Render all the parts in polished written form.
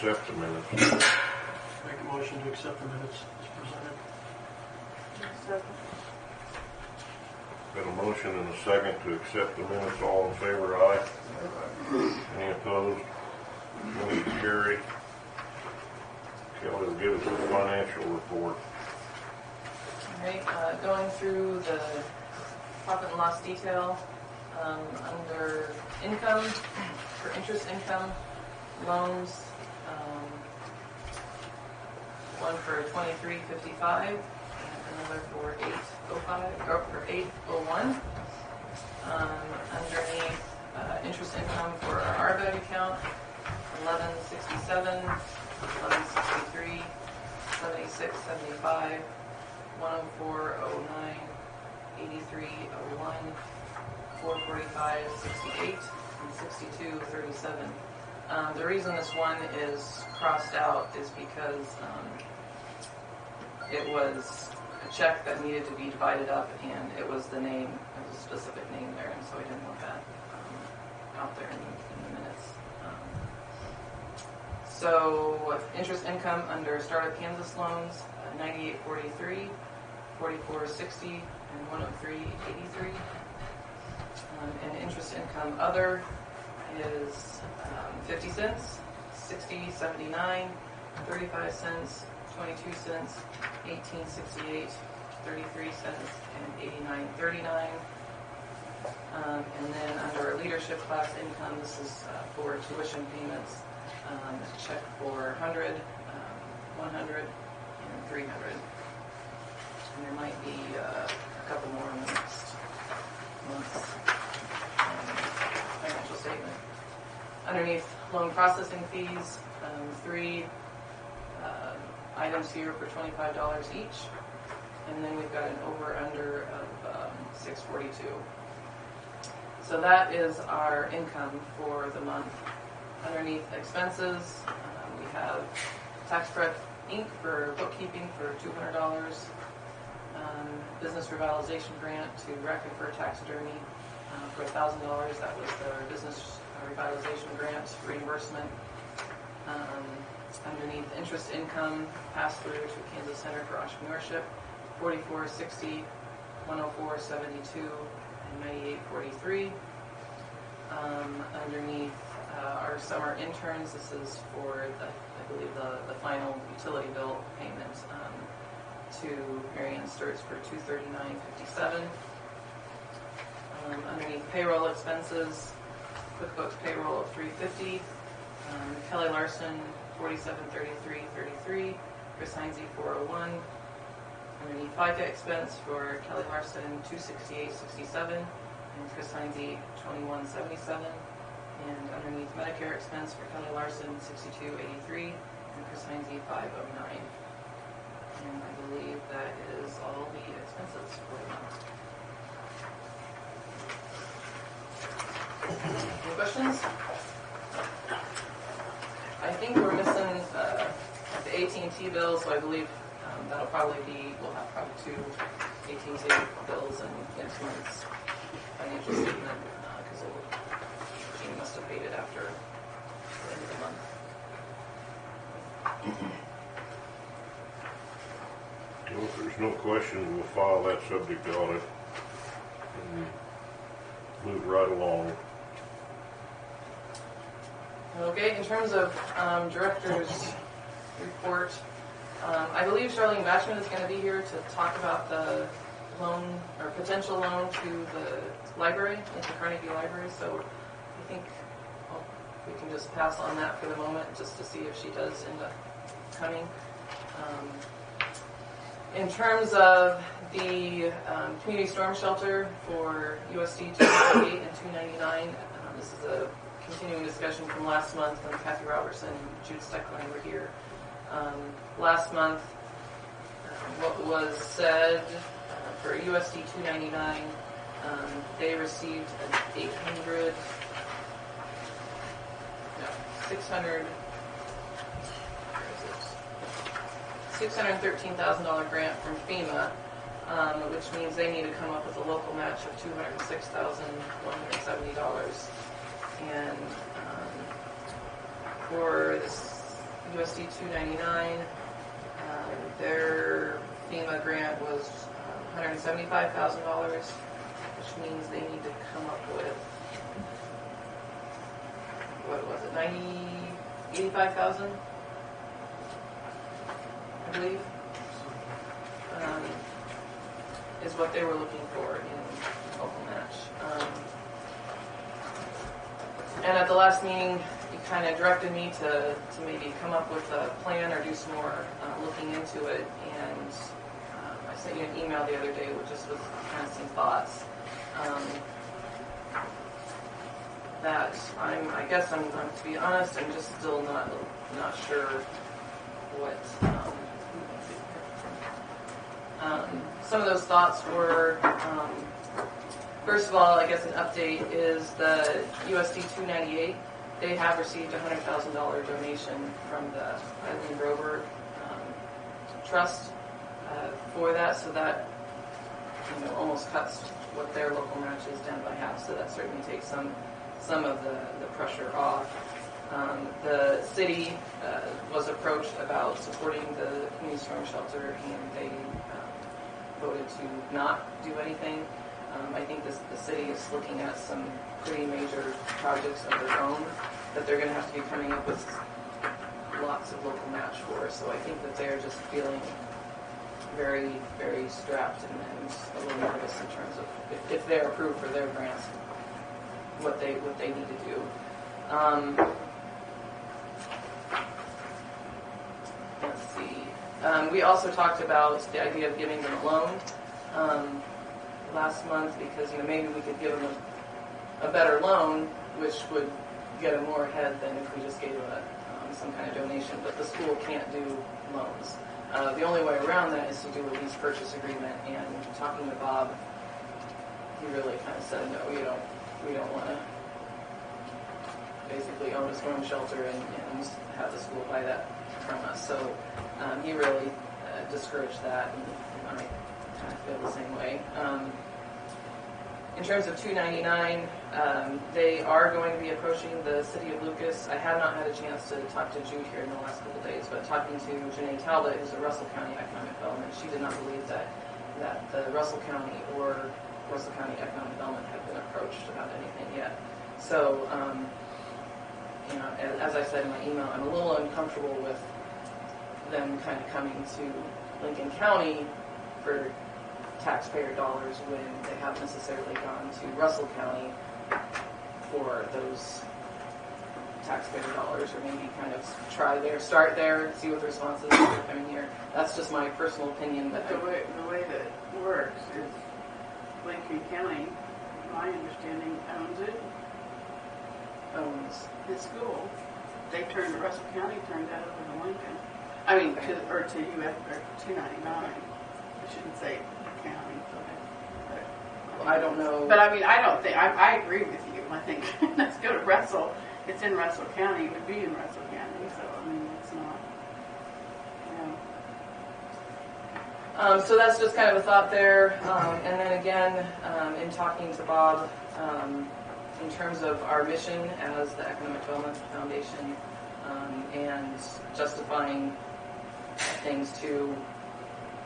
accept the minutes. Make a motion to accept the minutes as presented. Second. Got a motion and a second to accept the minutes. All in favor, aye. Any opposed? Motion carried. Kelly will give us a financial report. Alright, going through the profit and loss detail, under income, for interest income, loans, one for $23.55 and another for $8.01. Underneath interest income for our RBEG account, $11.67, $11.63, $76.75, $104.09, $83.01, $445.68, and $62.37. The reason this one is crossed out is because it was a check that needed to be divided up, and it was the name, it was a specific name there, and so I didn't want that out there in the minutes. So interest income under Startup Kansas loans, $98.43, $44.60, and $103.83. And interest income other is 50 cents, 60.79, 35 cents, 22 cents, 18.68, 33 cents, and 89.39. And then under leadership class income, this is for tuition payments, a check for 100, 100, and 300. And there might be a couple more in the next month's financial statement. Underneath loan processing fees, 3 items here for $25 each. And then we've got an over-under of 642. So that is our income for the month. Underneath expenses, we have Tax Prep Inc. for bookkeeping for $200. Business revitalization grant to Record for taxidermy for $1,000. That was the business revitalization grant reimbursement. Underneath interest income, pass through to Kansas Center for Entrepreneurship, $44.60, $104.72, and $98.43. Underneath our summer interns, this is for I believe the final utility bill payment to Marianne Sturts for $239.57. Underneath payroll expenses, QuickBooks payroll of $350. Kelly Larson $47.33.33. Chris Heinze $401. Underneath FICA expense for Kelly Larson $268.67 and Chris Heinze $21.77. And underneath Medicare expense for Kelly Larson $62.83 and Chris Heinze $509. And I believe that is all the expenses for the month. Any questions? I think we're missing the AT&T bill, so I believe that'll probably be, we'll have probably 2 AT&T bills in next month's financial statement because she must have paid it after the end of the month. Well, if there's no question, we'll file that subject audit and move right along. Okay, in terms of director's report, I believe Charlene Bachman is going to be here to talk about the loan or potential loan to the library, like the Carnegie Library. So I think we can just pass on that for the moment just to see if she does end up coming. In terms of the community storm shelter for USD 298 and 299, this is a continuing discussion from last month when Kathy Robertson and Jude Steckline were here. Last month, what was said for USD 299, they received an $613,000 grant from FEMA, which means they need to come up with a local match of $206,170. And for USD 299. Their FEMA grant was $175,000, which means they need to come up with, what was it, 85,000, I believe, is what they were looking for in local match. And at the last meeting, you kind of directed me to maybe come up with a plan or do some more looking into it. And I sent you an email the other day with just with kind of some thoughts. That I guess I'm to be honest, I'm just still not sure what. Some of those thoughts were. First of all, I guess an update is the USD 298. They have received a $100,000 donation from the Eileen Grover Trust for that, so that almost cuts what their local match is down by half. So that certainly takes some of the pressure off. The city was approached about supporting the community storm shelter, and they voted to not do anything. I think the city is looking at some pretty major projects of their own that they're going to have to be coming up with lots of local match for. So I think that they're just feeling very, very strapped and a little nervous in terms of if they're approved for their grants, what they need to do. Let's see. We also talked about the idea of giving them a loan last month, because maybe we could give them a better loan, which would get them more ahead than if we just gave them some kind of donation. But the school can't do loans. The only way around that is to do a lease purchase agreement. And talking to Bob, he really kind of said, no, we don't want to basically own a storm shelter and have the school buy that from us. So he really discouraged that, and I kind of feel the same way. In terms of 299, they are going to be approaching the city of Lucas. I have not had a chance to talk to Jude here in the last couple of days, but talking to Janae Talbot, who's a Russell County Economic Development, she did not believe that the Russell County or Russell County Economic Development had been approached about anything yet. So, as I said in my email, I'm a little uncomfortable with them kind of coming to Lincoln County for taxpayer dollars when they haven't necessarily gone to Russell County for those taxpayer dollars, or maybe kind of start there, see what the response is if coming here. That's just my personal opinion. But the way that it works is Lincoln County, my understanding, owns the school. They turned, Russell County turned that over to Lincoln. I mean, to UF, or 299. I shouldn't say county. Well, I don't know. But I mean, I don't think, I agree with you. I think let's go to Russell. It's in Russell County. It would be in Russell County. So, I mean, it's not, so that's just kind of a thought there. And then again, in talking to Bob, in terms of our mission as the Economic Development Foundation, and justifying things to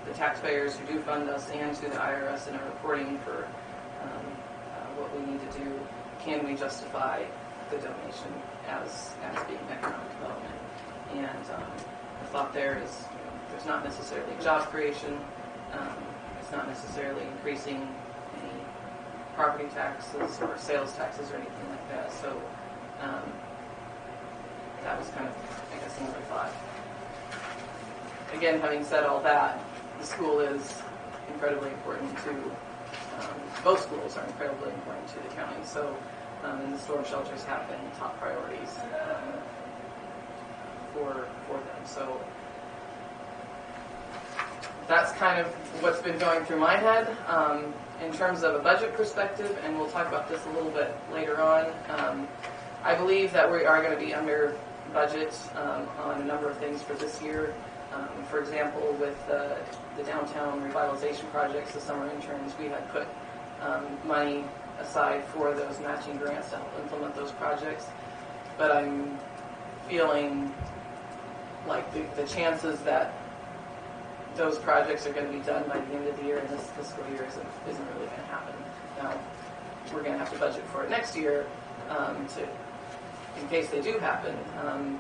the taxpayers who do fund us and to the IRS in our reporting for what we need to do, can we justify the donation as being economic development? And the thought there is, there's not necessarily job creation, it's not necessarily increasing any property taxes or sales taxes or anything like that. So that was kind of, I guess, another thought. Again, having said all that, the school is incredibly important to, both schools are incredibly important to the county. So, and the storm shelters have been top priorities for them. So that's kind of what's been going through my head. In terms of a budget perspective, and we'll talk about this a little bit later on, I believe that we are going to be under budget on a number of things for this year. For example, with the downtown revitalization projects, the summer interns, we had put money aside for those matching grants to help implement those projects. But I'm feeling like the chances that those projects are going to be done by the end of the year and this fiscal year isn't really going to happen. Now, we're going to have to budget for it next year in case they do happen.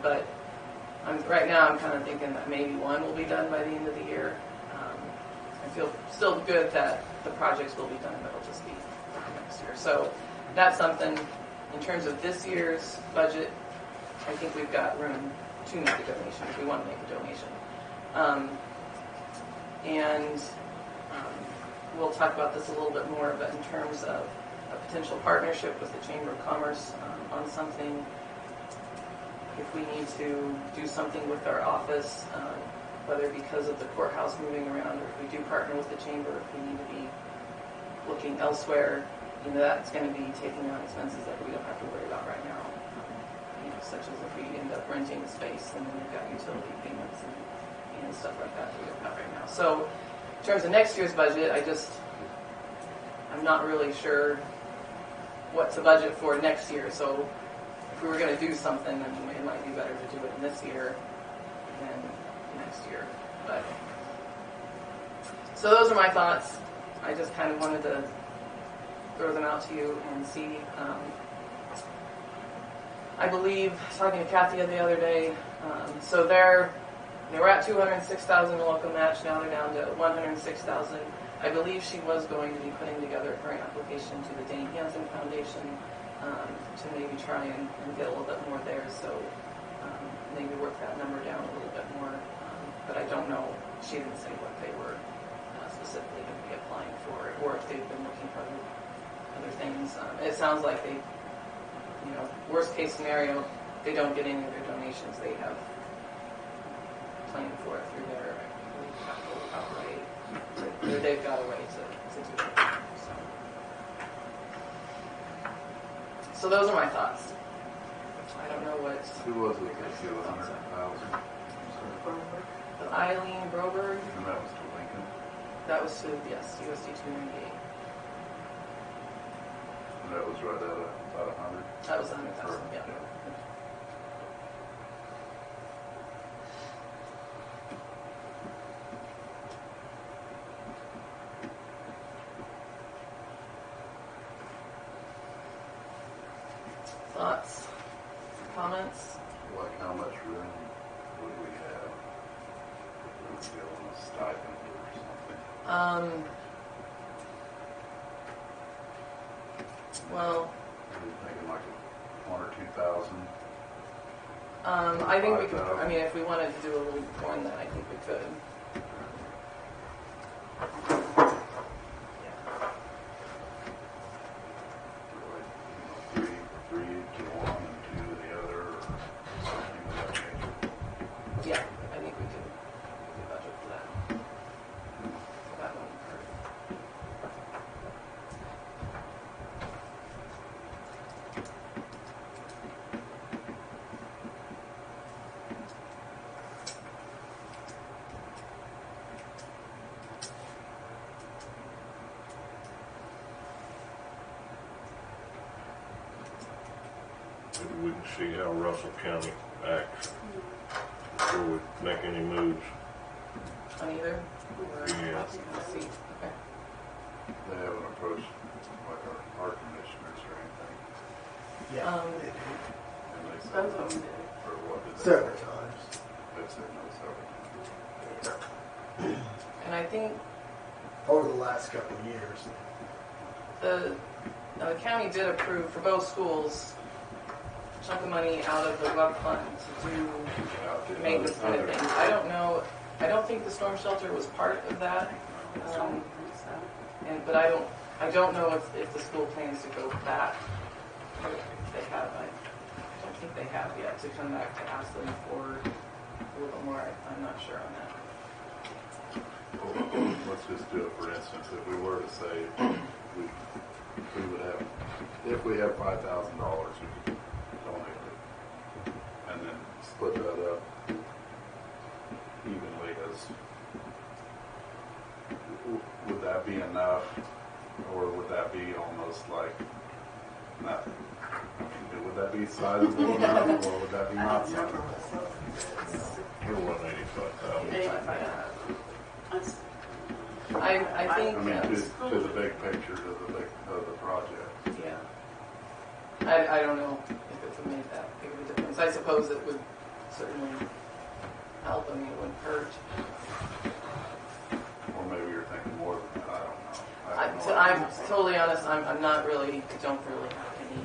But right now I'm kind of thinking that maybe one will be done by the end of the year. I feel still good that the projects will be done, but it'll just be next year. So that's something. In terms of this year's budget, I think we've got room to make a donation if we want to make a donation. We'll talk about this a little bit more, but in terms of a potential partnership with the Chamber of Commerce on something, if we need to do something with our office, whether because of the courthouse moving around, or if we do partner with the Chamber, if we need to be looking elsewhere, that's going to be taking on expenses that we don't have to worry about right now. Such as if we end up renting a space and then we've got utility payments and stuff like that we don't have right now. So in terms of next year's budget, I'm not really sure what to budget for next year. So if we were going to do something, then it might be better to do it this year than next year. But so those are my thoughts. I just kind of wanted to throw them out to you and see. I believe, talking to Kathy the other day, so they were at 206,000 in local match. Now they're down to 106,000. I believe she was going to be putting together a grant application to the Dane Hansen Foundation to maybe try and get a little bit more there. So maybe work that number down a little bit more. But I don't know. She didn't say what they were specifically going to be applying for, or if they've been looking for other things. It sounds like they. Worst case scenario, they don't get any of their donations. They have planned for it through their capital outlay. They've got a way to do it. So those are my thoughts. I don't know what. Who was it that gave 100,000? The Eileen Broberg. And that was to Lincoln. That was to USD 298. And that was right at about 100. That was 100,000. Yeah. Thoughts, comments? Like how much room would we have? Would we go on a stipend or something? Well, Are we thinking like 1 or 2,000? I think we could, if we wanted to do a little more than that, I think we could. Like, 3 to 1 and 2 to the other, or something of that nature. Yeah, I think we could budget for that. That wouldn't hurt. Maybe we can see how Russell County acts before we make any moves. On either? Or Yeah. let's see. Okay. They haven't approached like our commissioners or anything. Yeah. And they said, That's what we did. or what did they Several say? times. They said no several times. And I think Over the last couple of years. the county did approve for both schools a chunk of money out of the web fund to do maintenance kind of things. I don't know. I don't think the storm shelter was part of that. But I don't know if the school plans to go back. If they have, I don't think they have yet to come back to ask them for a little bit more. I'm not sure on that. Well, let's just do it for instance. If we were to say we would have, if we have $5,000, we could donate it, and then split that up evenly. Would that be enough, or would that be almost like nothing? I mean, do would that be sizable enough, or would that be not sizable? We're 185,000. That's- I think, I mean, to the big picture, of the project. yeah. I don't know if it's made that big of a difference. I suppose it would certainly help. I mean, it wouldn't hurt. Or maybe you're thinking more than that, I don't know. I have no So I'm idea. totally honest, I'm not really, don't really have any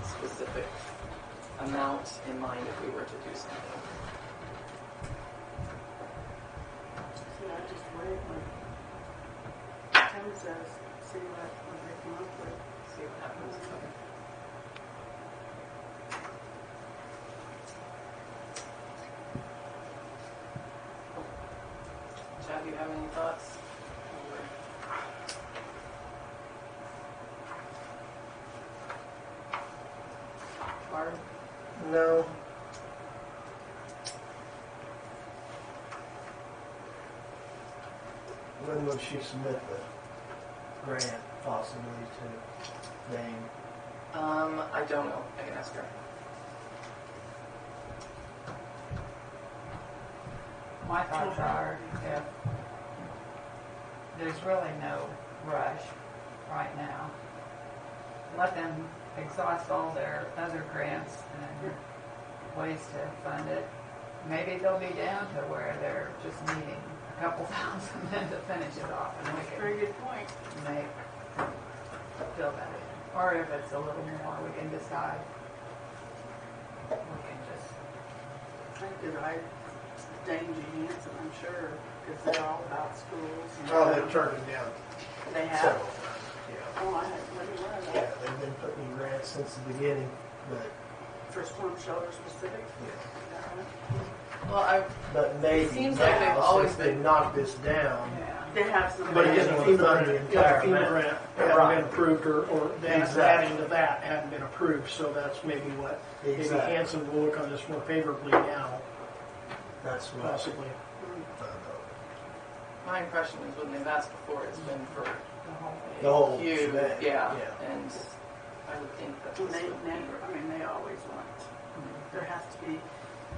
specific amount in mind if we were to do something. See, I just wait when Tim says, see what they come up with. See what happens. Okay. Chad, do you have any thoughts? Barb? No. When would she submit the grant possibly to Dane? I don't know. I can ask her. My thoughts are if there's really no rush right now, let them exhaust all their other grants and ways to fund it. Maybe they'll be down to where they're just needing a couple thousand then to finish it off and we Very can good point. fill that in. Or if it's a little more, we can decide. We can just, Dane G. Hansen, I'm sure, because they're all about schools. and- Oh, they've turned it down They have? several times, yeah. Oh, I hadn't really learned Yeah, that. they've been putting in grants since the beginning, but, For storm shelter specific? yeah. Well, But maybe seems like they've now, always since they've been- knocked this down, yeah. They have some. But it isn't grants. FEMA grant. Yeah, FEMA grant hadn't Right. been approved, or that Exactly. adding to that hadn't been approved, so that's maybe what, maybe Exactly. Hanson will look on this more favorably now, that's what. possibly. my impression is when they've asked before, it's been for The whole huge, shebang, yeah, yeah. and I would think that And this they would never, I mean, they always want, there has to be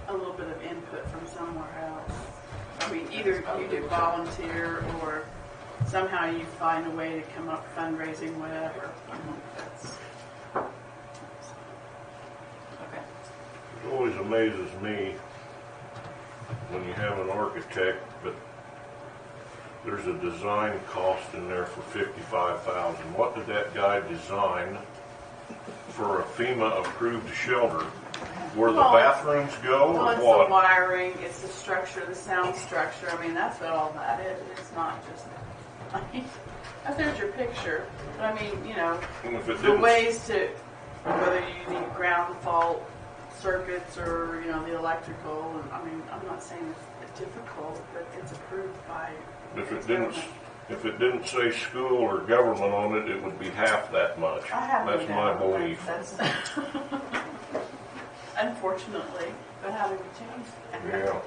a little bit of input from somewhere else. I mean, either you do volunteer or somehow you find a way to come up fundraising, whatever. I mean, that's, okay. It always amazes me when you have an architect, but there's a design cost in there for $55,000. What did that guy design for a FEMA-approved shelter? Where the Well, bathrooms go, well, or it's the what? wiring, it's the structure, the sound structure. I mean, that's what all that is. It's not just, I mean, there's your picture. But I mean, you know, And if it the didn't, ways to, whether you need ground fault circuits or, you know, the electrical, and I mean, I'm not saying it's difficult, but it's approved by. if it didn't say school or government on it, it would be half that much. I have no That's my doubt. belief. That's unfortunately, but how do we change that? Yeah.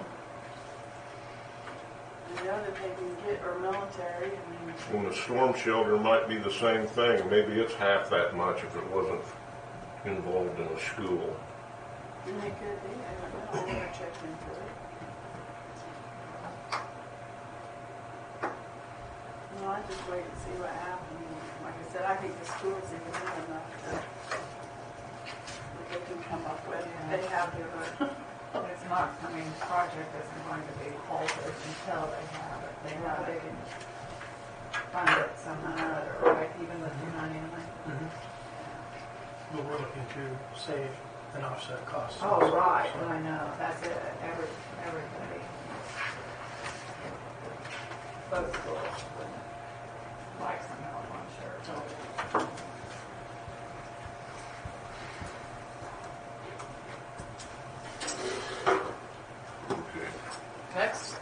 You know that they can get, or military, I mean, And the storm shelter might be the same thing. Maybe it's half that much if it wasn't involved in a school. and they could be, I don't know, I never checked into it. No, I just wait and see what happens. Like I said, I think the schools even have enough that they can come up with. They have their, It's not, I mean, the project isn't going to be halted until they have it. They know they can fund it somehow or other, right, even with 299. But we're looking to save and offset costs. Oh, also, right, so. well, I know, that's it, everybody. Both schools would like some help, I'm sure. Okay. Next,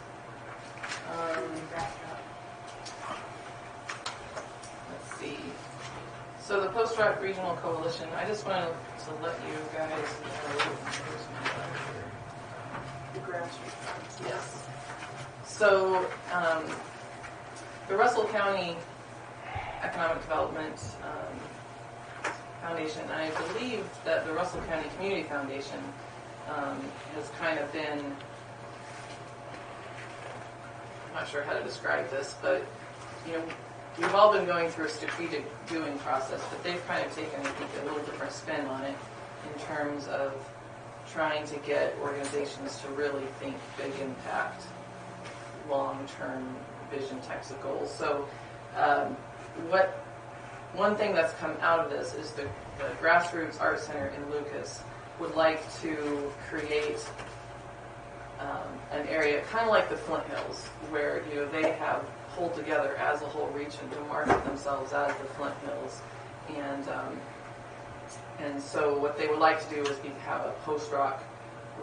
let's see. So the Post Rock Regional Coalition, I just wanted to let you guys know. Here's my letter here. the grassroots. Yes. So, the Russell County Economic Development Foundation, and I believe that the Russell County Community Foundation has kind of been, I'm not sure how to describe this, but we've all been going through a strategic doing process, but they've kind of taken, I think, a little different spin on it in terms of trying to get organizations to really think big impact, long-term vision types of goals. So one thing that's come out of this is the Grassroots Art Center in Lucas would like to create an area kind of like the Flint Hills, where they have pulled together as a whole region to market themselves as the Flint Hills, and so what they would like to do is have a post-rock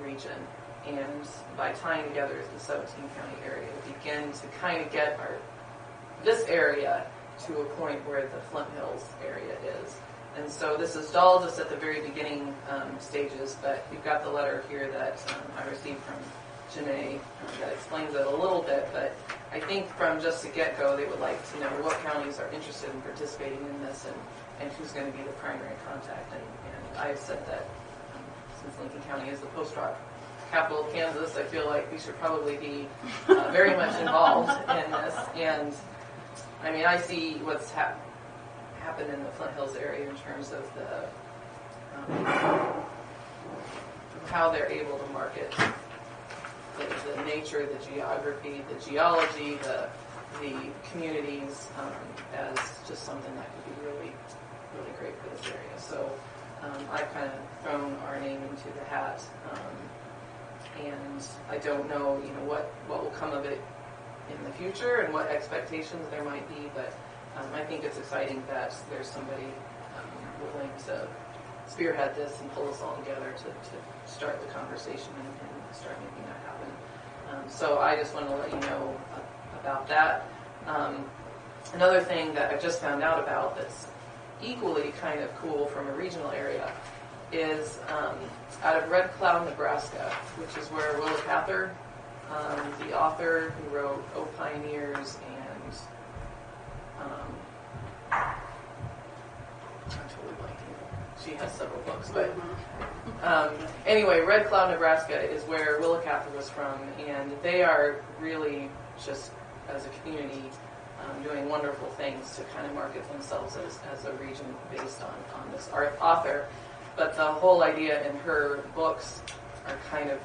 region, and by tying together the 17 county area, begin to kind of get this area to a point where the Flint Hills area is. And so this is all just at the very beginning stages, but you've got the letter here that I received from Janae that explains it a little bit, but I think from just the get-go, they would like to know what counties are interested in participating in this and who's going to be the primary contact. And I've said that since Lincoln County is the post-rock capital of Kansas, I feel like we should probably be very much involved in this. And I mean, I see what's happened in the Flint Hills area in terms of how they're able to market the nature, the geography, the geology, the communities as just something that could be really, really great for this area. So I've kind of thrown our name into the hat, and I don't know, what will come of it in the future and what expectations there might be, but I think it's exciting that there's somebody willing to spearhead this and pull us all together to start the conversation and start making that happen. So I just want to let you know about that. Another thing that I just found out about that's equally kind of cool from a regional area is out of Red Cloud, Nebraska, which is where Willa Cather, the author who wrote Oh Pioneers and I'm totally blanking. She has several books, but anyway, Red Cloud, Nebraska is where Willa Cather was from, and they are really just as a community doing wonderful things to kind of market themselves as a region based on this author. But the whole idea in her books are kind of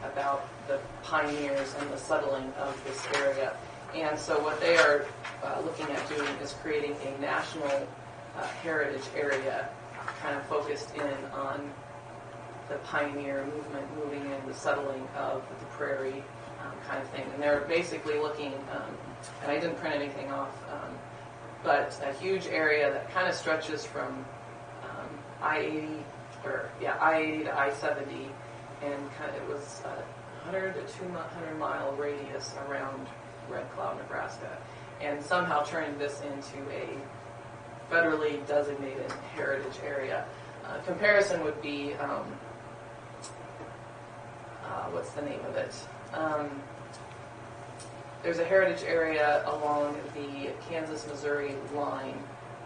about the pioneers and the settling of this area. And so what they are looking at doing is creating a national heritage area kind of focused in on the pioneer movement, moving in, the settling of the prairie kind of thing. And they're basically looking, and I didn't print anything off, but a huge area that kind of stretches from I-80 to I-70, and it was 100 to 200 mile radius around Red Cloud, Nebraska, and somehow turning this into a federally designated heritage area. Comparison would be, what's the name of it? There's a heritage area along the Kansas-Missouri line.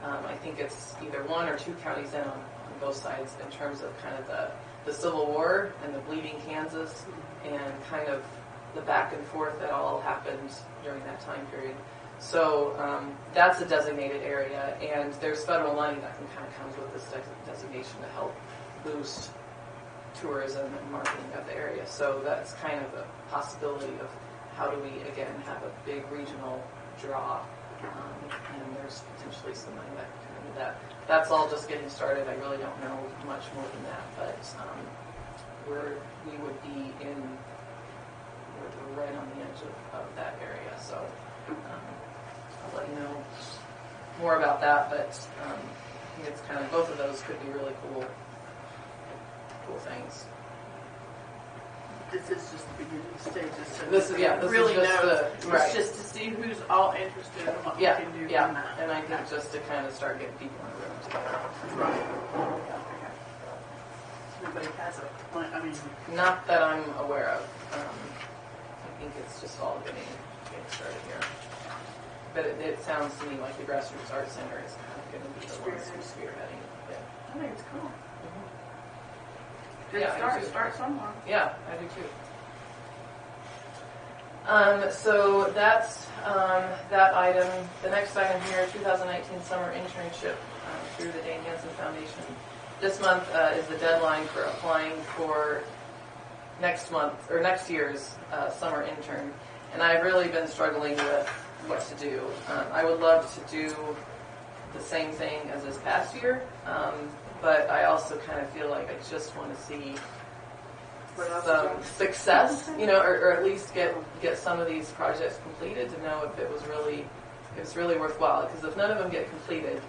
I think it's either one or two counties in on both sides in terms of kind of the Civil War and the Bleeding Kansas and kind of the back and forth that all happened during that time period. So that's a designated area, and there's federal money that kind of comes with this designation to help boost tourism and marketing of the area. So that's kind of a possibility of how do we, again, have a big regional draw, and there's potentially some money that can come into that. That's all just getting started. I really don't know much more than that, but we would be we're right on the edge of that area. So I'll let you know more about that, but I think it's kind of, both of those could be really cool things. This is just the beginning stages. So This is really just knows. right. It's just to see who's all interested in what we can do from that. And I think just to kind of start getting people in the room together. Right. Nobody has a plan. I mean, Not that I'm aware of. I think it's just all getting started here. But it sounds to me like the Grassroots Art Center is kind of going to be the ones who's spearheading it. I think it's cool. Yeah, Good I start, do too. start somewhere. Yeah, I do too. So that's that item. The next item here, 2019 summer internship through the Dane Hansen Foundation. This month is the deadline for applying for next year's summer intern, and I've really been struggling with what to do. I would love to do the same thing as this past year, but I also kind of feel like I just want to see some success, or at least get some of these projects completed to know if it's really worthwhile. Because if none of them get completed,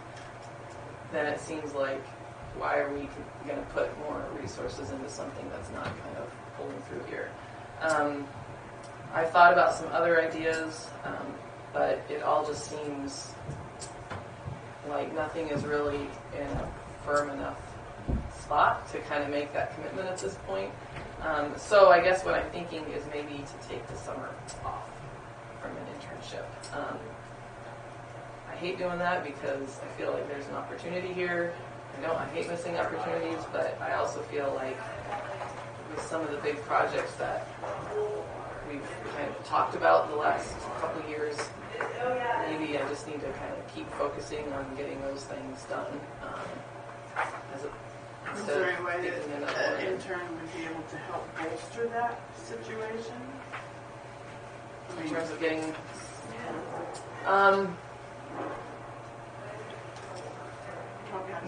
then it seems like, why are we going to put more resources into something that's not kind of pulling through here? I thought about some other ideas, but it all just seems like nothing is really in a firm enough spot to kind of make that commitment at this point. So I guess what I'm thinking is maybe to take the summer off from an internship. I hate doing that because I feel like there's an opportunity here. I hate missing opportunities, but I also feel like with some of the big projects that we've kind of talked about the last couple of years, maybe I just need to kind of keep focusing on getting those things done. Is there any way that an intern would be able to help bolster that situation? In terms of getting,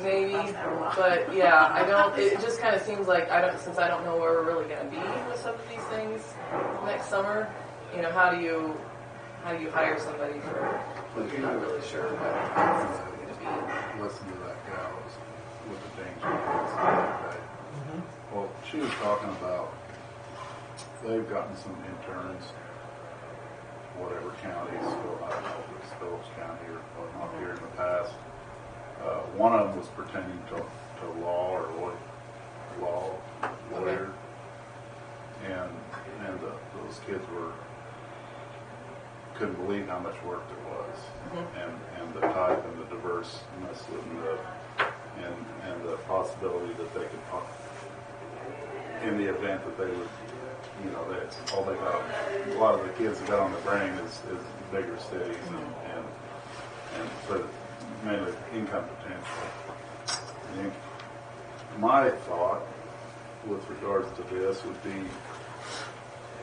maybe, but yeah, I don't. It just kind of seems like since I don't know where we're really going to be with some of these things next summer. How do you hire somebody for when you're not really sure what it's going to be? Listen to that gal with the danger today. Well, she was talking about they've gotten some interns, whatever counties, I don't know if it's Phillips County or whatnot here in the past. One of them was pertaining to law or lawyer, and those kids couldn't believe how much work there was, and the type and the diverseness and the possibility that they could, in the event that they would, that's all they got. A lot of the kids that got on the brain is bigger cities and so mainly income potential. And my thought with regards to this would be,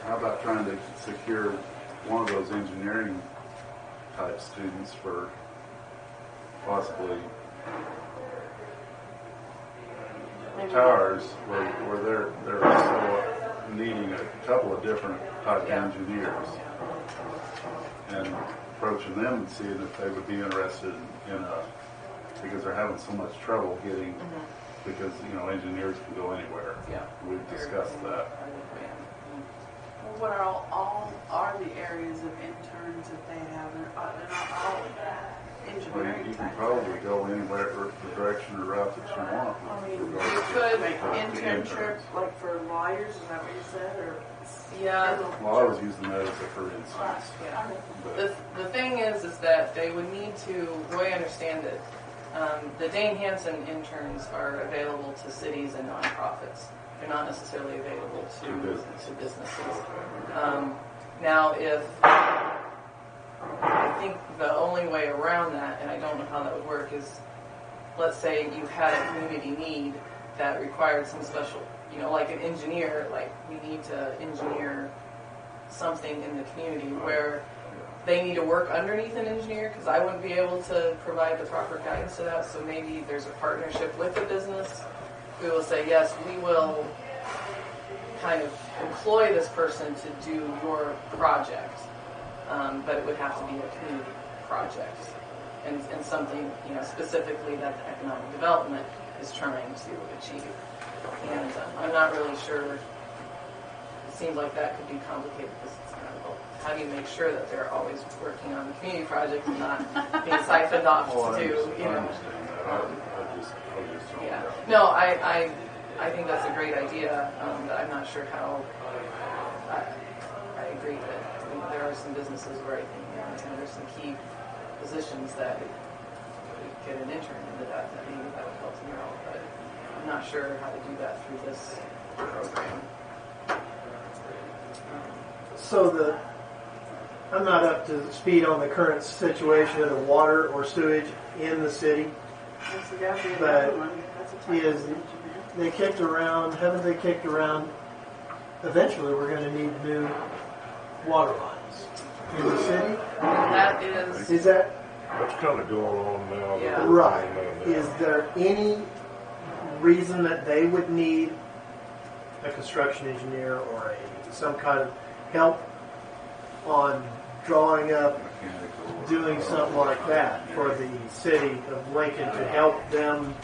how about trying to secure one of those engineering type students for possibly towers where they're still needing a couple of different type of engineers, and approaching them and seeing if they would be interested in because they're having so much trouble getting, because engineers can go anywhere. Yeah, we've discussed that. Well, what are the areas of interns that they have? They're not all engineering. You can probably go anywhere, the direction or route that you want. I mean, you could make internship like for lawyers. Is that what you said, or? Yeah. Well, I was using that as a for instance. Yeah. The thing is that they would need to, the way I understand it, the Dane Hansen interns are available to cities and nonprofits. They're not necessarily available to businesses. Now, if I think the only way around that, and I don't know how that would work, is let's say you had a community need that required some special, like an engineer, like we need to engineer something in the community where they need to work underneath an engineer, because I wouldn't be able to provide the proper guidance to that. So maybe there's a partnership with the business. We will say, yes, we will kind of employ this person to do your project, but it would have to be a community project and something specifically that the economic development is trying to achieve. And I'm not really sure. It seems like that could be complicated because it's kind of, how do you make sure that they're always working on the community project and not being siphoned off to do, I understand that. I just yeah. No, I think that's a great idea, but I'm not sure how. I agree that there are some businesses where I think there's some key positions that get an intern into that, then maybe that would help them out, but I'm not sure how to do that through this program. So I'm not up to speed on the current situation of the water or sewage in the city. That's gotta be But another one. That's a type of is- engineer. They kicked around, haven't they kicked around, eventually we're going to need new water lines in the city? That is, Is that That's kind of going on now. Yeah. They're right? working on that. Is there any reason that they would need a construction engineer or some kind of help on drawing up, Mechanical. doing something like that for the city of Lincoln to help them?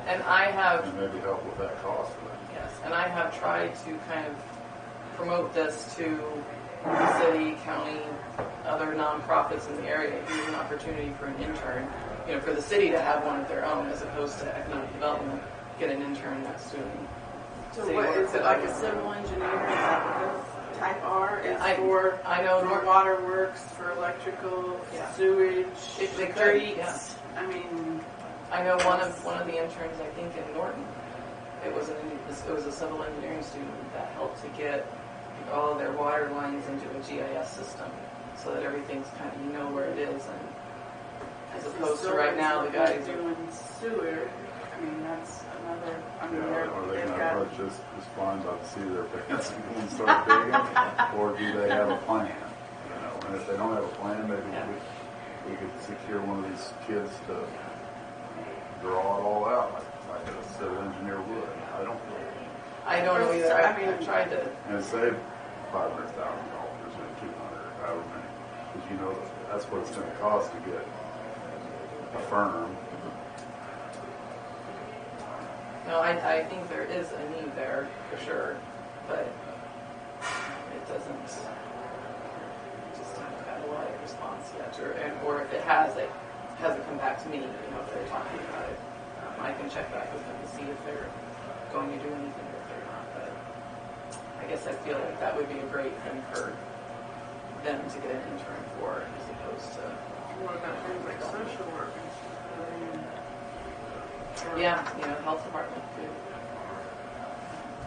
and I have, And maybe help with that cost. yes, and I have tried to kind of promote this to the city, county, other nonprofits in the area. Here's an opportunity for an intern, for the city to have one of their own as opposed to economic development, get an intern that's doing So city what, work is it that like I a would- civil engineer? Is that what this type R is for? I know For North, water works, for electrical, Yeah. sewage, If they could, streets. yeah. I mean, I know one of the interns, I think in Norton, it was a civil engineering student that helped to get all of their water lines into a GIS system so that everything's kind of, where it is, and as opposed to right now, the guys are, doing sewer. I mean, that's another. I mean, Yeah, are they they've gonna got. approach this just flying by the seat of their pants and start digging? Or do they have a plan? And if they don't have a plan, maybe Yeah. we could secure one of these kids to draw it all out like a civil engineer would. I don't know. I don't know either. I mean- I've tried to, And save $500,000 or 200, however many. Because that's what it's gonna cost to get a firm. no, I think there is a need there for sure, but it doesn't, just haven't got a lot of response yet, or if it has, it hasn't come back to me, if they're talking about it. I can check back with them to see if they're going to do anything with it or not, but I guess I feel like that would be a great thing for them to get an intern for, as opposed to, What about things like social work and stuff? I mean, or- yeah, health department could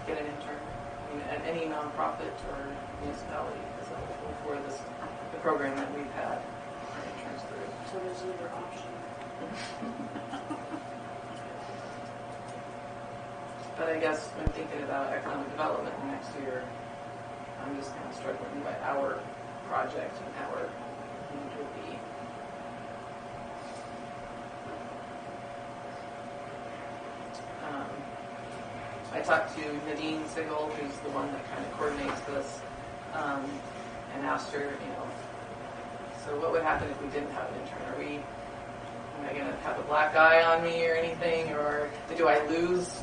get an intern. I mean, at any nonprofit or municipality is eligible for the program that we've had our interns through. So there's another option. But I guess when thinking about economic development next year, I'm just kind of struggling by our project and our need would be. I talked to Nadine Sigel, who's the one that kind of coordinates this, and asked her, so what would happen if we didn't have an intern? Am I going to have a black eye on me or anything, or do I lose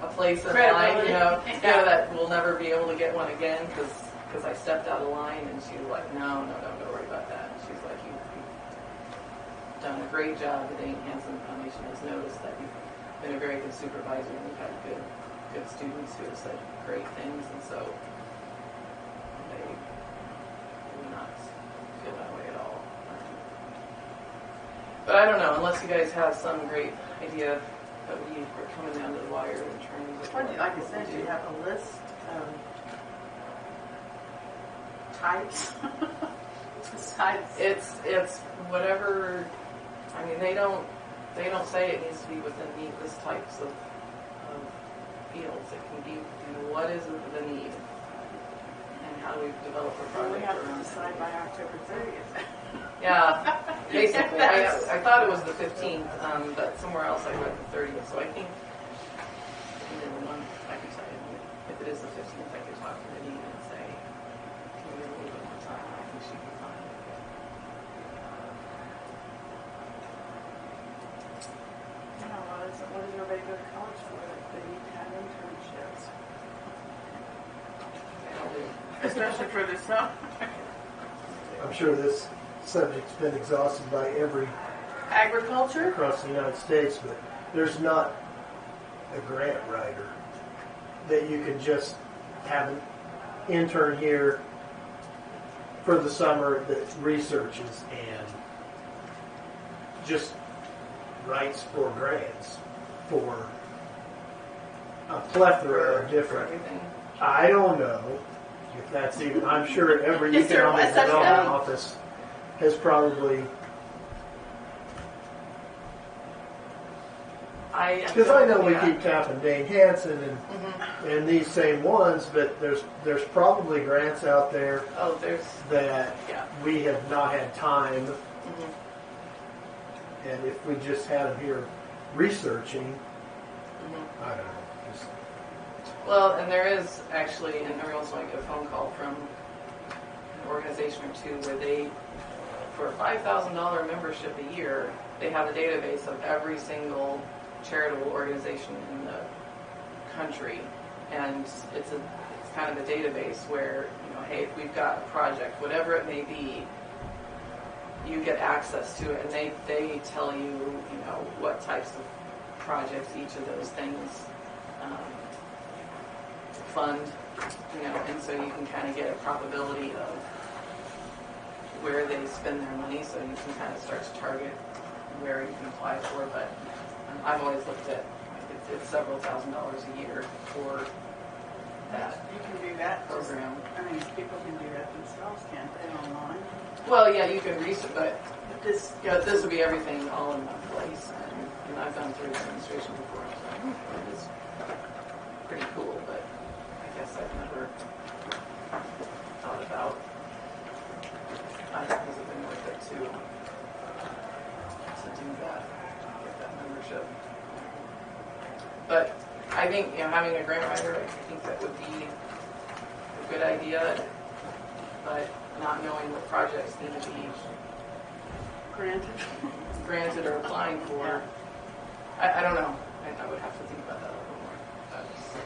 a place in line? Credibility. That we'll never be able to get one again because I stepped out of line. And she was like, no, don't worry about that. And she's like, you've done a great job. The Dane Hansen Foundation has noticed that you've been a very good supervisor and you've had good students who have said great things, and so they do not feel that way at all. But I don't know, unless you guys have some great idea that we are coming down to the wire in terms of What do you, like I what said, we do you have a list of types? Besides, It's whatever. I mean, they don't say it needs to be within this types of fields. It can be, what is the need, and how do we develop a well, we project have to around it. decide by October 30th. Yeah, basically. I thought it was the 15th, but somewhere else I read the 30th. So I think within a month I could tell you if it is the 15th, I could talk to Nadine and say, can we get a little bit more time? I think she'd be fine. What does everybody go to college for? They need to have internships, They all do. especially for the summer. I'm sure this subject's been exhausted by every Agriculture? across the United States, but there's not a grant writer that you can just have an intern here for the summer that researches and just writes for grants for a plethora of For different. everything. I don't know if that's even. I'm sure every Is there economic one such development thing? office has probably. Because I know we keep tapping Dane Hansen and these same ones, but there's probably grants out there Oh, there's, that Yeah. we have not had time, and if we just had them here researching, I don't know. Just, well, and there is actually, and every once in a while I get a phone call from an organization or two where they, for a $5,000 membership a year, they have a database of every single charitable organization in the country, and it's kind of a database where, you know, hey, if we've got a project, whatever it may be, you get access to it, and they tell you, you know, what types of projects each of those things fund, you know, and so you can kind of get a probability of where they spend their money, so you can kind of start to target where you can apply for. But I've always looked at, it's several $1,000s a year for that You can do that. program. I mean, people can do that themselves, can't they, online? Well, yeah, you can research, but But this would be everything all in one place, and I've gone through administration before, so it is pretty cool, but I guess I've never thought about, I think it been worth it to do that, get that membership. But I think, you know, having a grant writer, I think that would be a good idea, but not knowing what projects need to be granted or applying for, I don't know. I would have to think about that a little more. That's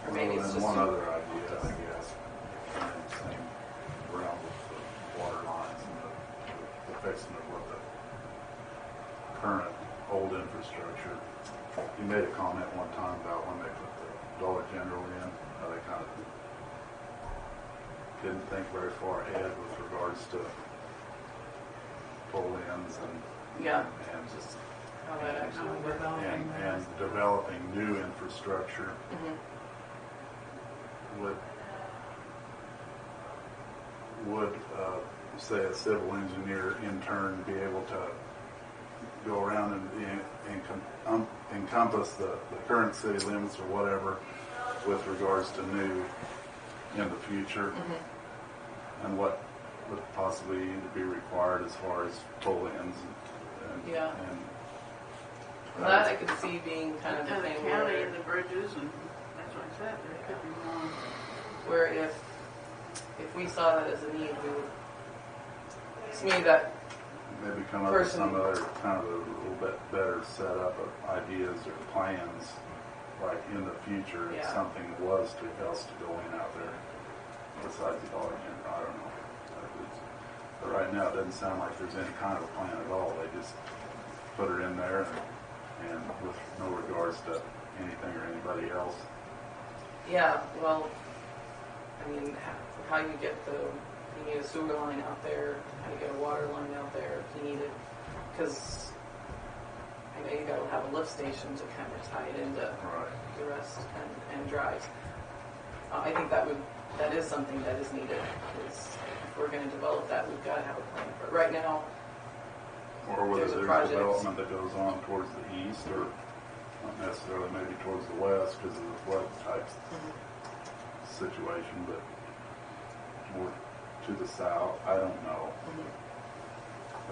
or maybe it's Well, just then one other idea, I guess, in the same realm with the water lines and the fixing of what the current old infrastructure. You made a comment one time about when they put the Dollar General in, how they kind of didn't think very far ahead with regards to pull-ins yeah, and just how that actually would work. and developing new infrastructure. Would say a civil engineer in turn be able to go around and encompass the current city limits or whatever with regards to new in the future, and what would possibly need to be required as far as pull-ins and Yeah. Well, that I could see being kind of the And the thing county where, and the bridges, and that's what I said, there could be more. where if we saw that as a need, we would, to me, that, maybe come up with some other kind of a little bit better setup of ideas or plans, like in the future, if Yeah. something was else to go in out there besides the Dollar General. I don't know. But right now, it doesn't sound like there's any kind of a plan at all. They just put it in there and with no regards to anything or anybody else. yeah, well, I mean, how you get you need a sewer line out there, how you get a water line out there, if you need it, because I know you got to have a lift station to kind of tie it into Right. the rest and drive. I think that is something that is needed, is if we're going to develop that, we've got to have a plan for it. Right now, Or whether There's a there's project. development that goes on towards the east or not necessarily maybe towards the west because of the flood type situation, but more to the south. I don't know.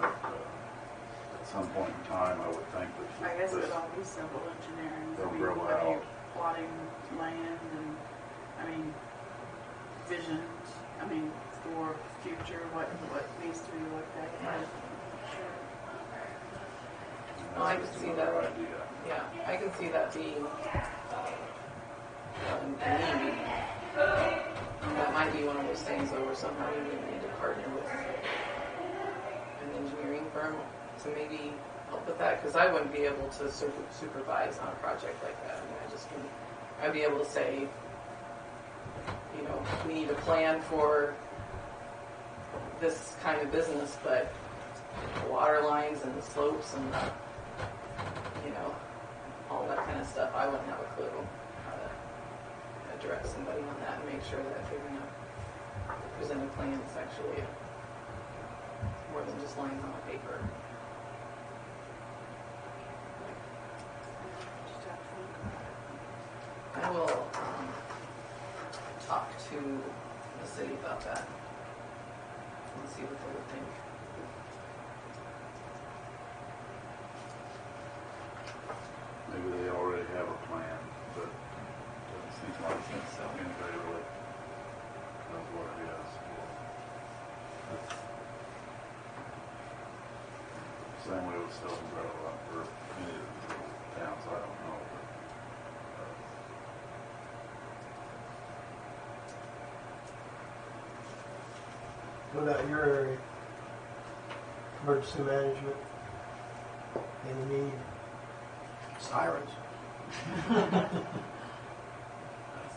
But at some point in time, I would think that I guess this- it'd all be civil engineering. They'll I mean, grow what are you out. plotting land and, I mean, visions, I mean, for future, what needs to be looked at. Well, I that's could just see another that. idea. Yeah, I can see that being a need. That might be one of those things though, where somehow you would need to partner with an engineering firm to maybe help with that, because I wouldn't be able to supervise on a project like that. I mean, I'd be able to say, you know, we need a plan for this kind of business, but the water lines and the slopes and the, all that kind of stuff, I wouldn't have a clue how to direct somebody on that and make sure that if they're going to present a plan, it's actually more than just lines on a paper. I will talk to the city about that and see what they would think. Maybe they already have a plan, but it doesn't seem like anybody really knows what it is. Same way with self-umbrella for any of the towns, I don't know. What about your area? Emergency management? Any need? Sirens.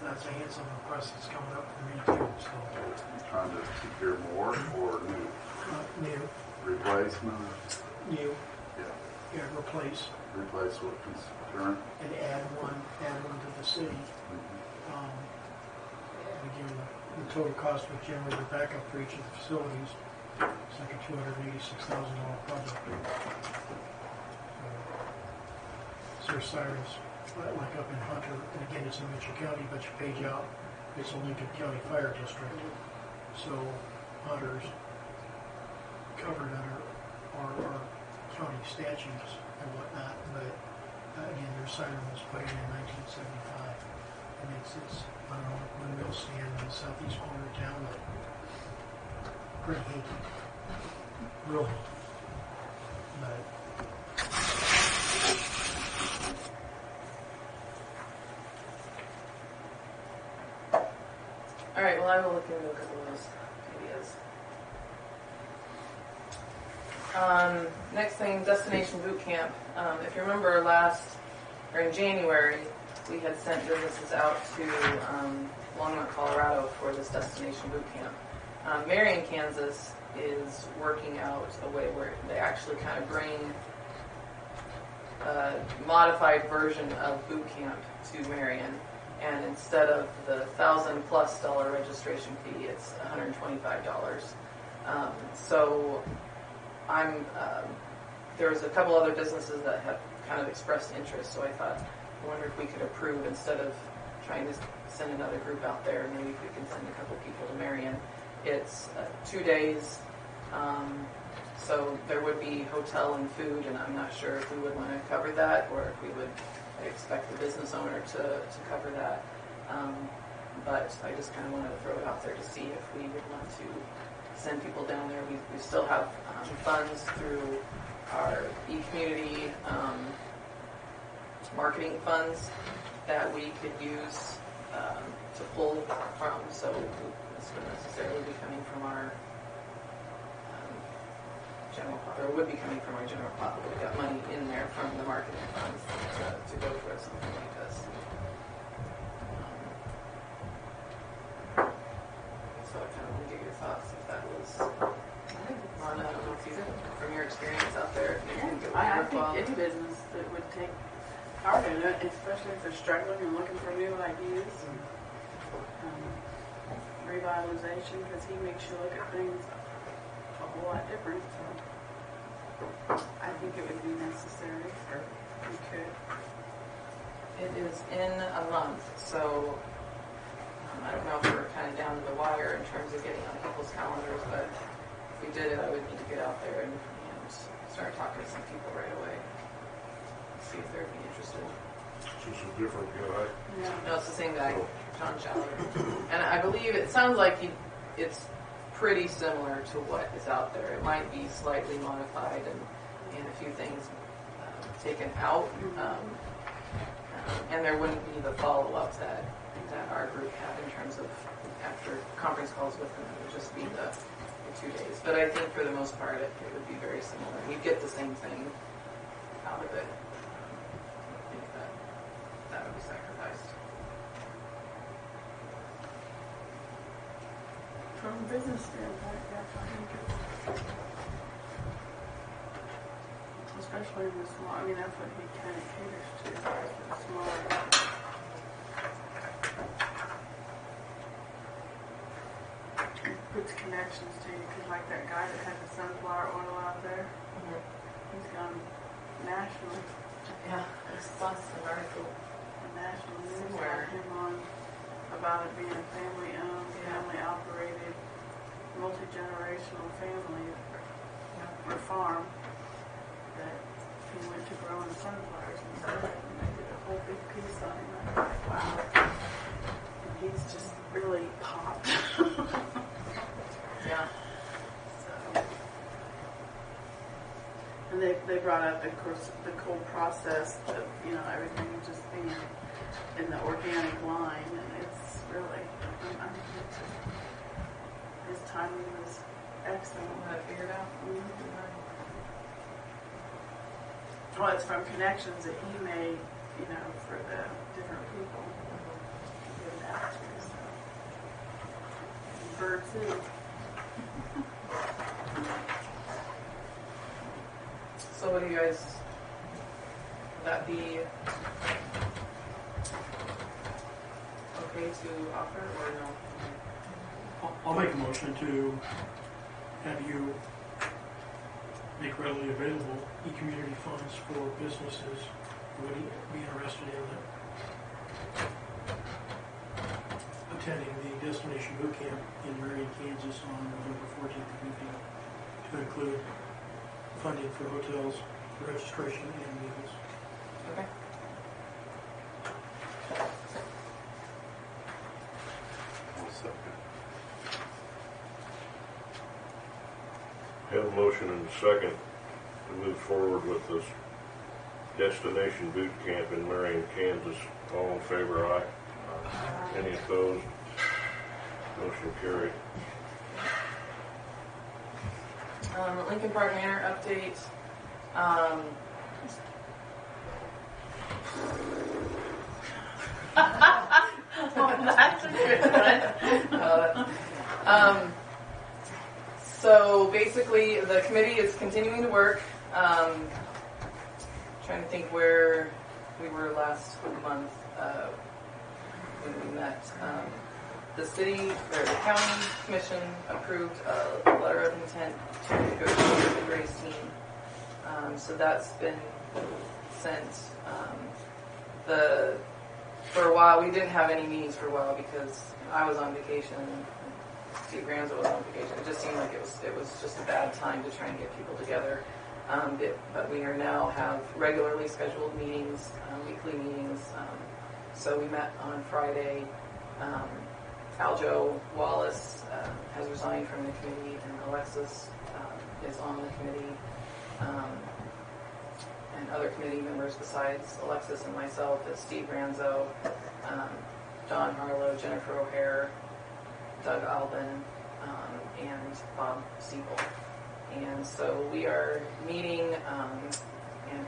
That's a handsome request that's coming up for me too, so. Trying to secure more or new New, replacement? new, Yeah, yeah, replace replace what is current. and add one to the city. Again, the total cost was generally the backup for each of the facilities. It's like a $286,000 project. So there's sirens, like up in Hunter, and again, it's in Mitchell County, but you page out, it's a Lincoln County Fire District. So Hunter's covered under our county statutes and whatnot, but again, their siren was put in 1975. And it's I don't know, windmill stand in the southeast corner of town, but pretty hinky. Real hinky. But All right, well, I will look into a couple of those ideas. Next thing, destination boot camp. If you remember in January, we had sent businesses out to Longmont, Colorado for this destination boot camp. Marion, Kansas is working out a way where they actually kind of bring a modified version of boot camp to Marion. And instead of the $1,000+ registration fee, it's $125. So there's a couple other businesses that have kind of expressed interest. So I wonder if we could approve instead of trying to send another group out there. Maybe if we can send a couple people to Marion. It's 2 days. So there would be hotel and food, and I'm not sure if we would want to cover that or if we would expect the business owner to cover that. But I just kind of wanted to throw it out there to see if we would want to send people down there. We still have funds through our e-community marketing funds that we could use to pull from. So this wouldn't necessarily be coming from our general pot, or would be coming from our general pot, but we've got money in there from the marketing funds to go towards something like this. So I kind of want to get your thoughts if that was, Lana, I don't know if you, from your experience out there, if you think it would I work well. think any business that would take part in it, especially if they're struggling and looking for new ideas. Revitalization, because he makes you look at things a whole lot different. So I think it would be necessary, or we could. It is in a month, so I don't know if we're kind of down to the wire in terms of getting on people's calendars, but if we did it, I would need to get out there and start talking to some people right away. See if they'd be interested. It's just a different guy. No, it's the same guy, John Schaller. And I believe it sounds like it's pretty similar to what is out there. It might be slightly modified and a few things taken out. And there wouldn't be the follow-up that our group had in terms of after conference calls with them. It would just be the 2 days. But I think for the most part, it would be very similar. We'd get the same thing out of it. I think that would be sacrificed. from a business standpoint, yes, I think it's, especially in the small, I mean, that's what he kind of caters to, the smaller. Puts connections to you, because like that guy that had the sunflower oil out there, he's gone nationally. Yeah, I saw an article. The national news Somewhere. got him on about it being a family-owned, family-operated, multi-generational family or farm that he went to growing sunflowers instead, and they did a whole big piece on him. I was like, wow. And he's just really popped. Yeah. So, and they brought up, of course, the whole process of, you know, everything just being in the organic line, and it's really, I mean, his timing was excellent. How to figure it out. Well, it's from connections that he made, you know, for the different people to give it out to. So, bird food. So what do you guys, would that be okay to offer or no? I'll make a motion to have you make readily available e-community funds for businesses who would be interested in attending the Destination Boot Camp in Marion, Kansas on November 14th and 15th, to include funding for hotels, registration, and meals. Okay. I'll second. Have a motion and a second to move forward with this Destination Boot Camp in Marion, Kansas. All in favor, aye. Any opposed? Motion carried. Lincoln Park Manor update. That's a good one. So basically, the committee is continuing to work. Trying to think where we were last month when we met. The city, or the county commission approved a letter of intent to negotiate with the Grace team. So that's been sent. For a while, we didn't have any meetings for a while because I was on vacation and Steve Granzo was on vacation. It just seemed like it was just a bad time to try and get people together. But we are now have regularly scheduled meetings, weekly meetings. So we met on Friday. Aljo Wallace has resigned from the committee, and Alexis is on the committee, and other committee members besides Alexis and myself is Steve Ranzo, Don Harlow, Jennifer O'Hare, Doug Albin, and Bob Siebel. And so we are meeting and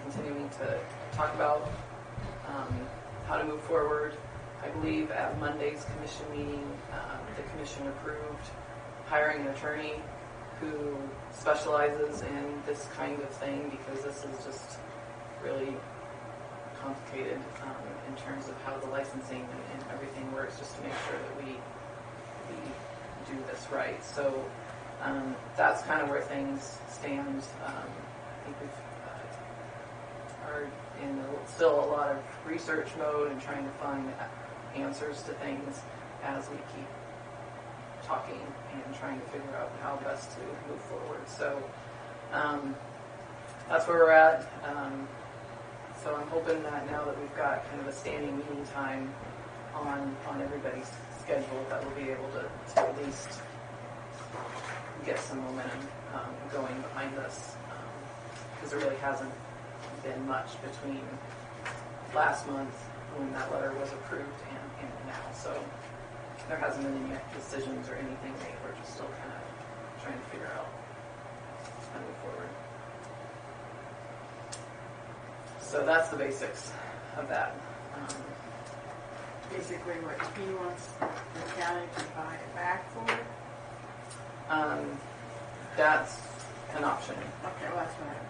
continuing to talk about how to move forward. I believe at Monday's commission meeting, the commission approved hiring an attorney who specializes in this kind of thing because this is just really complicated in terms of how the licensing and everything works, just to make sure that we do this right. So that's kind of where things stand. I think we are in still a lot of research mode and trying to find answers to things as we keep talking and trying to figure out how best to move forward. So that's where we're at. So I'm hoping that now that we've got kind of a standing meeting time on everybody's schedule, that we'll be able to at least get some momentum going behind us, because there really hasn't been much between last month when that letter was approved and now. So there hasn't been any decisions or anything made. We're just still kind of trying to figure out how to move forward. So that's the basics of that. Basically what he wants the county to buy it back for, that's an option. Okay, well, that's right.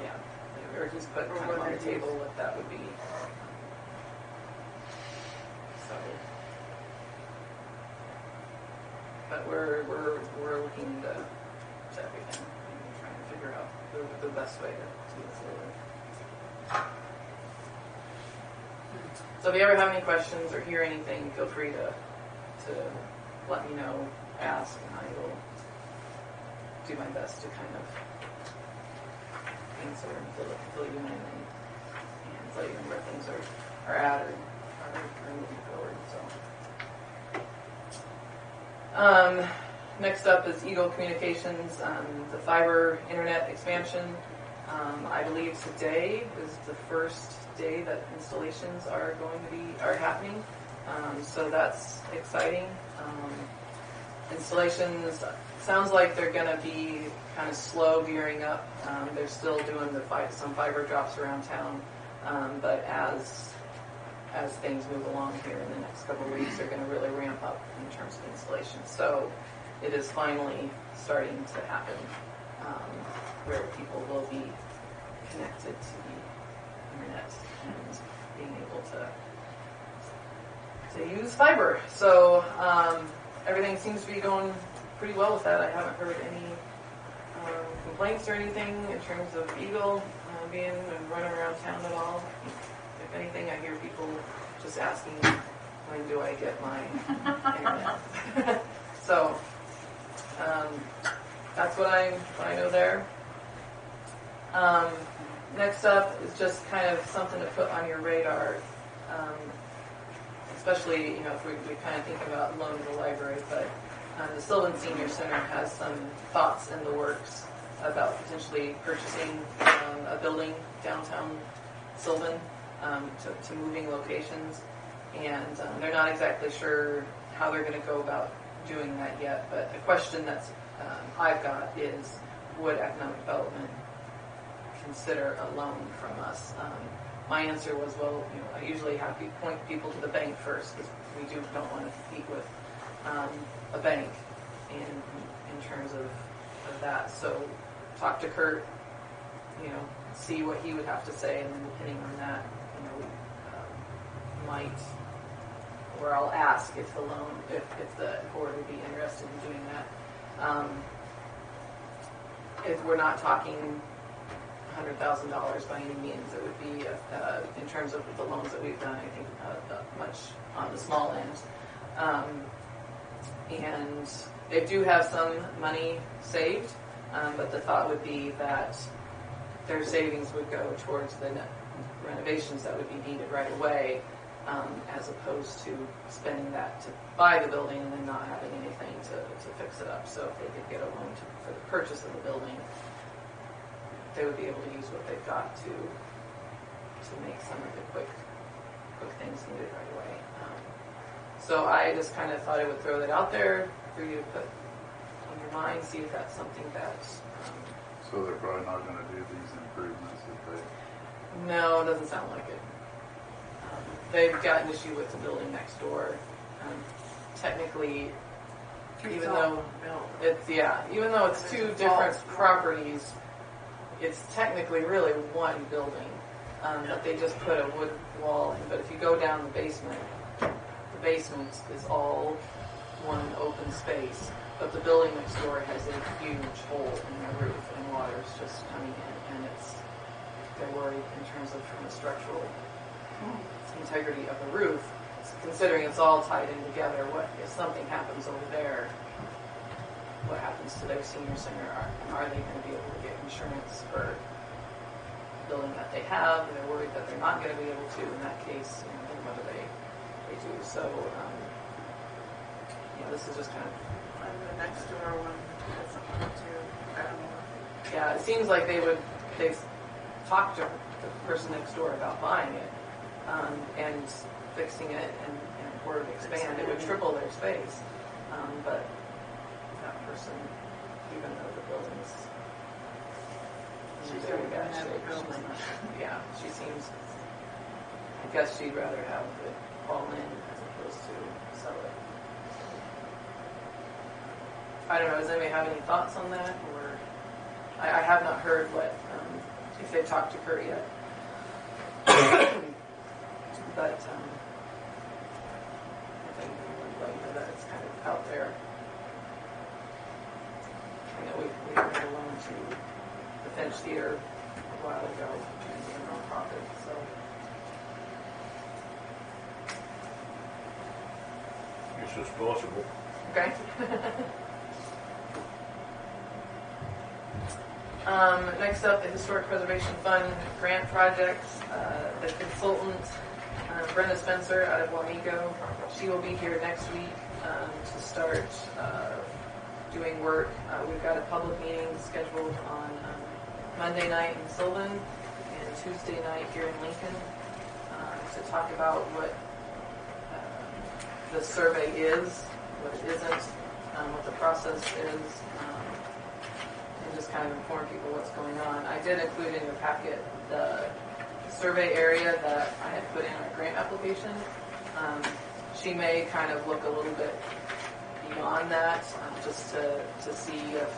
Yeah, or just put Or kind of on whether the table what that would be. So, but we're looking into everything and trying to figure out the best way to move forward. So if you ever have any questions or hear anything, feel free to let me know, ask, and I will do my best to kind of answer and fill you in and tell you where things are at or are moving forward. So, next up is Eagle Communications, the fiber internet expansion. I believe today is the first day that installations are happening. So that's exciting. Installations sounds like they're going to be kind of slow gearing up. They're still doing some fiber drops around town, but as things move along here in the next couple of weeks, they're going to really ramp up in terms of installation. So it is finally starting to happen, where people will be connected to the internet and being able to use fiber. So everything seems to be going pretty well with that. I haven't heard any complaints or anything in terms of Eagle being and running around town at all. If anything, I hear people just asking, when do I get my internet? So that's what I know there. Next up is just kind of something to put on your radar, especially if we kind of think about loan to the library. But the Sylvan Senior Center has some thoughts in the works about potentially purchasing a building downtown Sylvan to moving locations, and they're not exactly sure how they're going to go about doing that yet. But a question that's I've got is, would economic development consider a loan from us? My answer was, well, I usually have to point people to the bank first, because we don't want to compete with a bank in terms of that. So talk to Kurt, see what he would have to say, and then depending on that, might, or I'll ask if the board would be interested in doing that. If we're not talking $100,000 by any means, it would be in terms of the loans that we've done, I think much on the small end. And they do have some money saved, but the thought would be that their savings would go towards the renovations that would be needed right away, as opposed to spending that to buy the building and then not having anything to fix it up. So if they could get a loan for the purchase of the building, they would be able to use what they've got to make some of the quick things needed right away. So I just kind of thought I would throw that out there for you to put on your mind, see if that's something that... So they're probably not going to do these improvements if they... No, it doesn't sound like it. They've got an issue with the building next door. Technically, even though it's two different properties, it's technically really one building. But they just put a wood wall in. But if you go down the basement is all one open space. But the building next door has a huge hole in the roof, and water's just coming in, and they're worried in terms of from the structural integrity of the roof, considering it's all tied in together. What if something happens over there? What happens to their senior center? Are they going to be able to get insurance for the building that they have? And they're worried that they're not going to be able to. In that case, then what do they do? So, this is just kind of. And the next door one has something too. I don't know. Yeah, it seems like they've talked to the person next door about buying it and fixing it and or expand. It would triple their space, but that person, even though the building's in very bad shape, she seems. I guess she'd rather have it all in as opposed to sell it. I don't know, does anybody have any thoughts on that? Or I have not heard what, if they've talked to Kurt yet. But I think we would let you know that it's kind of out there. I know we were a loan to the Finch Theater a while ago, and a nonprofit, so. Guess it's possible. Okay. Next up, the Historic Preservation Fund grant projects. The consultant, Brenda Spencer out of Wamego, she will be here next week to start doing work. We've got a public meeting scheduled on Monday night in Sylvan and Tuesday night here in Lincoln to talk about what the survey is, what it isn't, what the process is, and just kind of inform people what's going on. I did include in your packet the survey area that I had put in our grant application. She may kind of look a little bit beyond that, just to see if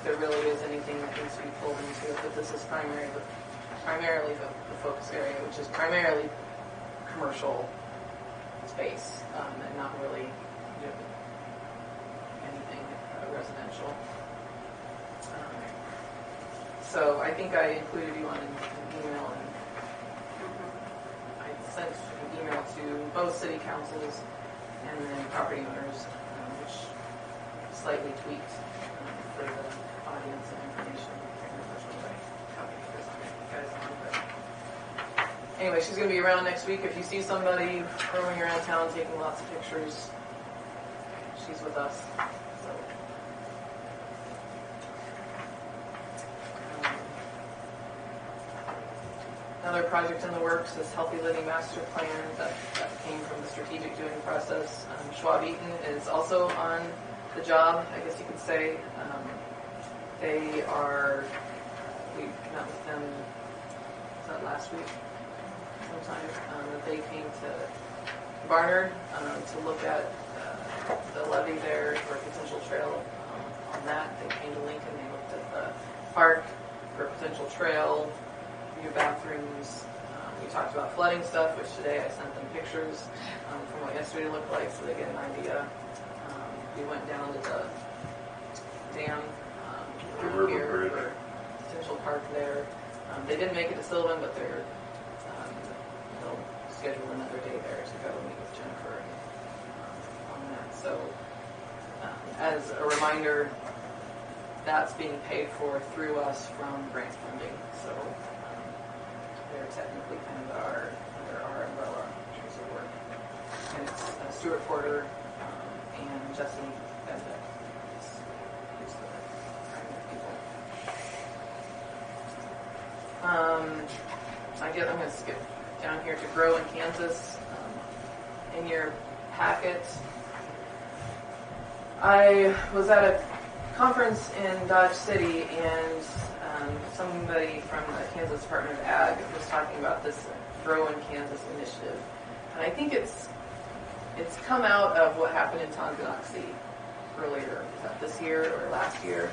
there really is anything that needs to be pulled into it. But this is primarily the focus area, which is primarily commercial space, and not really anything residential. So I think I included you on an email, and I sent an email to both city councils and then property owners, which slightly tweaked for the audience and information. Anyway, she's going to be around next week. If you see somebody roaming around town taking lots of pictures, she's with us. So, another project in the works is Healthy Living Master Plan that came from the strategic doing process. Schwab Eaton is also on the job, I guess you could say. They are, we met with them, was that last week? Sometime that they came to Barnard to look at the levee there for a potential trail on that. They came to Lincoln, they looked at the park for a potential trail, new bathrooms. We talked about flooding stuff, which today I sent them pictures from what yesterday looked like so they get an idea. We went down to the dam here Bridge. for potential park there. They didn't make it to Sylvan, but they'll schedule another day there to go meet with Jennifer on that. So, as a reminder, that's being paid for through us from grant funding. So, they're technically kind of under our umbrella in terms of work. And it's Stuart Porter and Jesse Benedict. Who's the primary people. I'm going to skip down here to Grow in Kansas. In your packet, I was at a conference in Dodge City, and somebody from the Kansas Department of Ag was talking about this Grow in Kansas initiative. And I think it's come out of what happened in Tonganoxie earlier, was that this year or last year,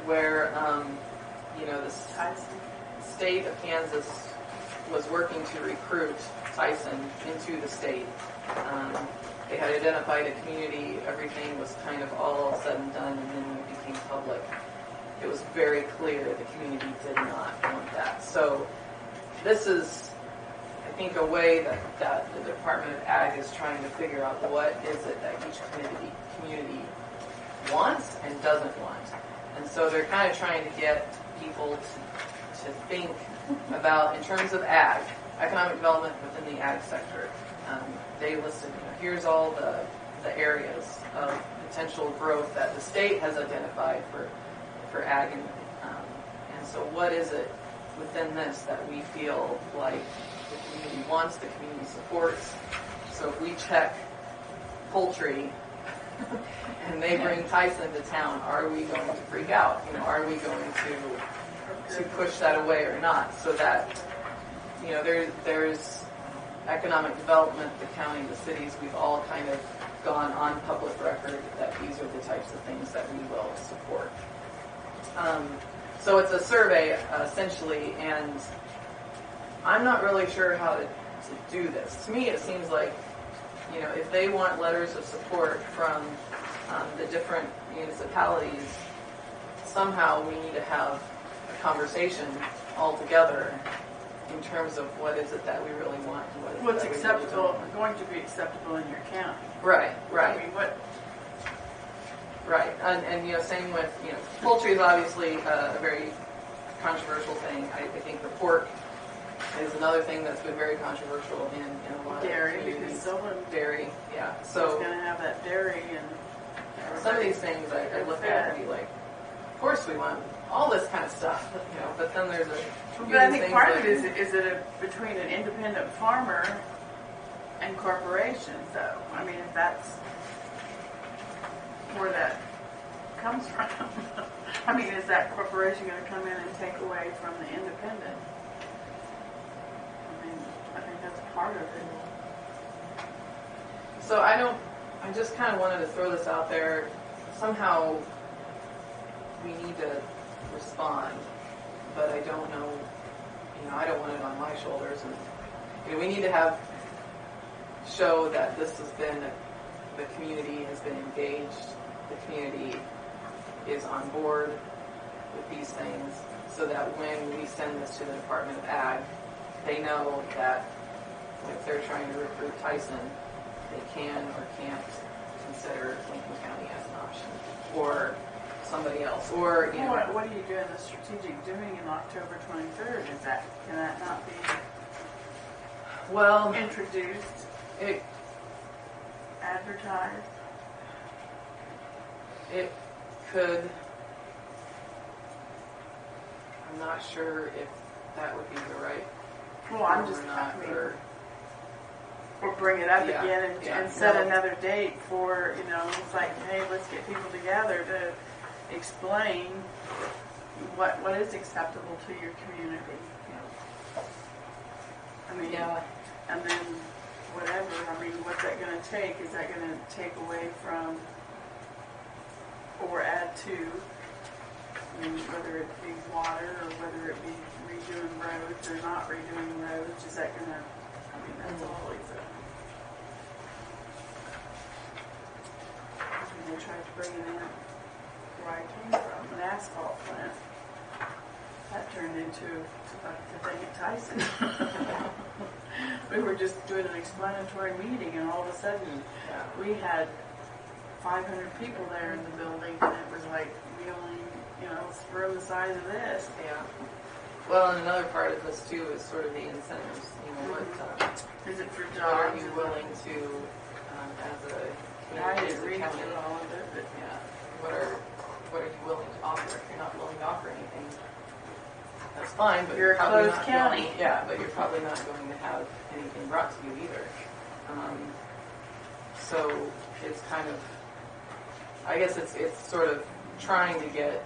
where the state of Kansas was working to recruit Tyson into the state. They had identified a community, everything was kind of all said and done, and then when it became public, it was very clear the community did not want that. So this is, I think, a way that the Department of Ag is trying to figure out what is it that each community wants and doesn't want. And so they're kind of trying to get people to think about, in terms of ag, economic development within the ag sector. They listed, here's all the areas of potential growth that the state has identified for ag, and so what is it within this that we feel like the community wants, the community supports. So if we check poultry and they bring Tyson to town, are we going to freak out? Are we going to push that away or not? So that, there's economic development, the county, the cities, we've all kind of gone on public record that these are the types of things that we will support. So it's a survey essentially, and I'm not really sure how to do this. To me, it seems like, if they want letters of support from the different municipalities, somehow we need to have a conversation all together in terms of what is it that we really want and what is What's it that we acceptable, really don't want. going to be acceptable in your county. Right. I mean, what, Right, and same with, poultry is obviously a very controversial thing. I think the pork is another thing that's been very controversial in a lot dairy, of because communities. someone Dairy, yeah. is So going to have that dairy and some of these things I look at and be like, of course we want all this kind of stuff, but then there's a few But I think things part of like- it is between an independent farmer and corporations, though. I mean, if that's where that comes from. I mean, is that corporation going to come in and take away from the independent? I mean, I think that's part of it. So I just kind of wanted to throw this out there. Somehow we need to respond, but I don't know, I don't want it on my shoulders. And we need to show that this has been, the community has been engaged, the community is on board with these things, so that when we send this to the Department of Ag, they know that if they're trying to recruit Tyson, they can or can't consider Lincoln County as an option, or somebody else, or What are you doing the strategic doing in October 23rd? Can that not be well introduced, advertised? It could. I'm not sure if that would be the right. Well, I'm or just not, or bring it up Yeah, again and set another date for, it's like, hey, let's get people together to explain what is acceptable to your community. I mean, and then whatever, what's that going to take? Is that going to take away from or add to, whether it be water or whether it be redoing roads or not redoing roads? Is that going to, that's always they tried to bring it in where I came from, an asphalt plant. That turned into the thing at Tyson. We were just doing an explanatory meeting, and all of a sudden we had 500 people there in the building, and it was like, we only, screw the size of this. Yeah. Well, and another part of this too is sort of the incentives. What is it for what jobs? are you willing to, as a I community, as didn't a read county? through all of it, but Yeah. What are you willing to offer? If you're not willing to offer anything, that's fine. But You're a probably closed not county. but you're probably not going to have anything brought to you either. So it's kind of, I guess it's sort of trying to get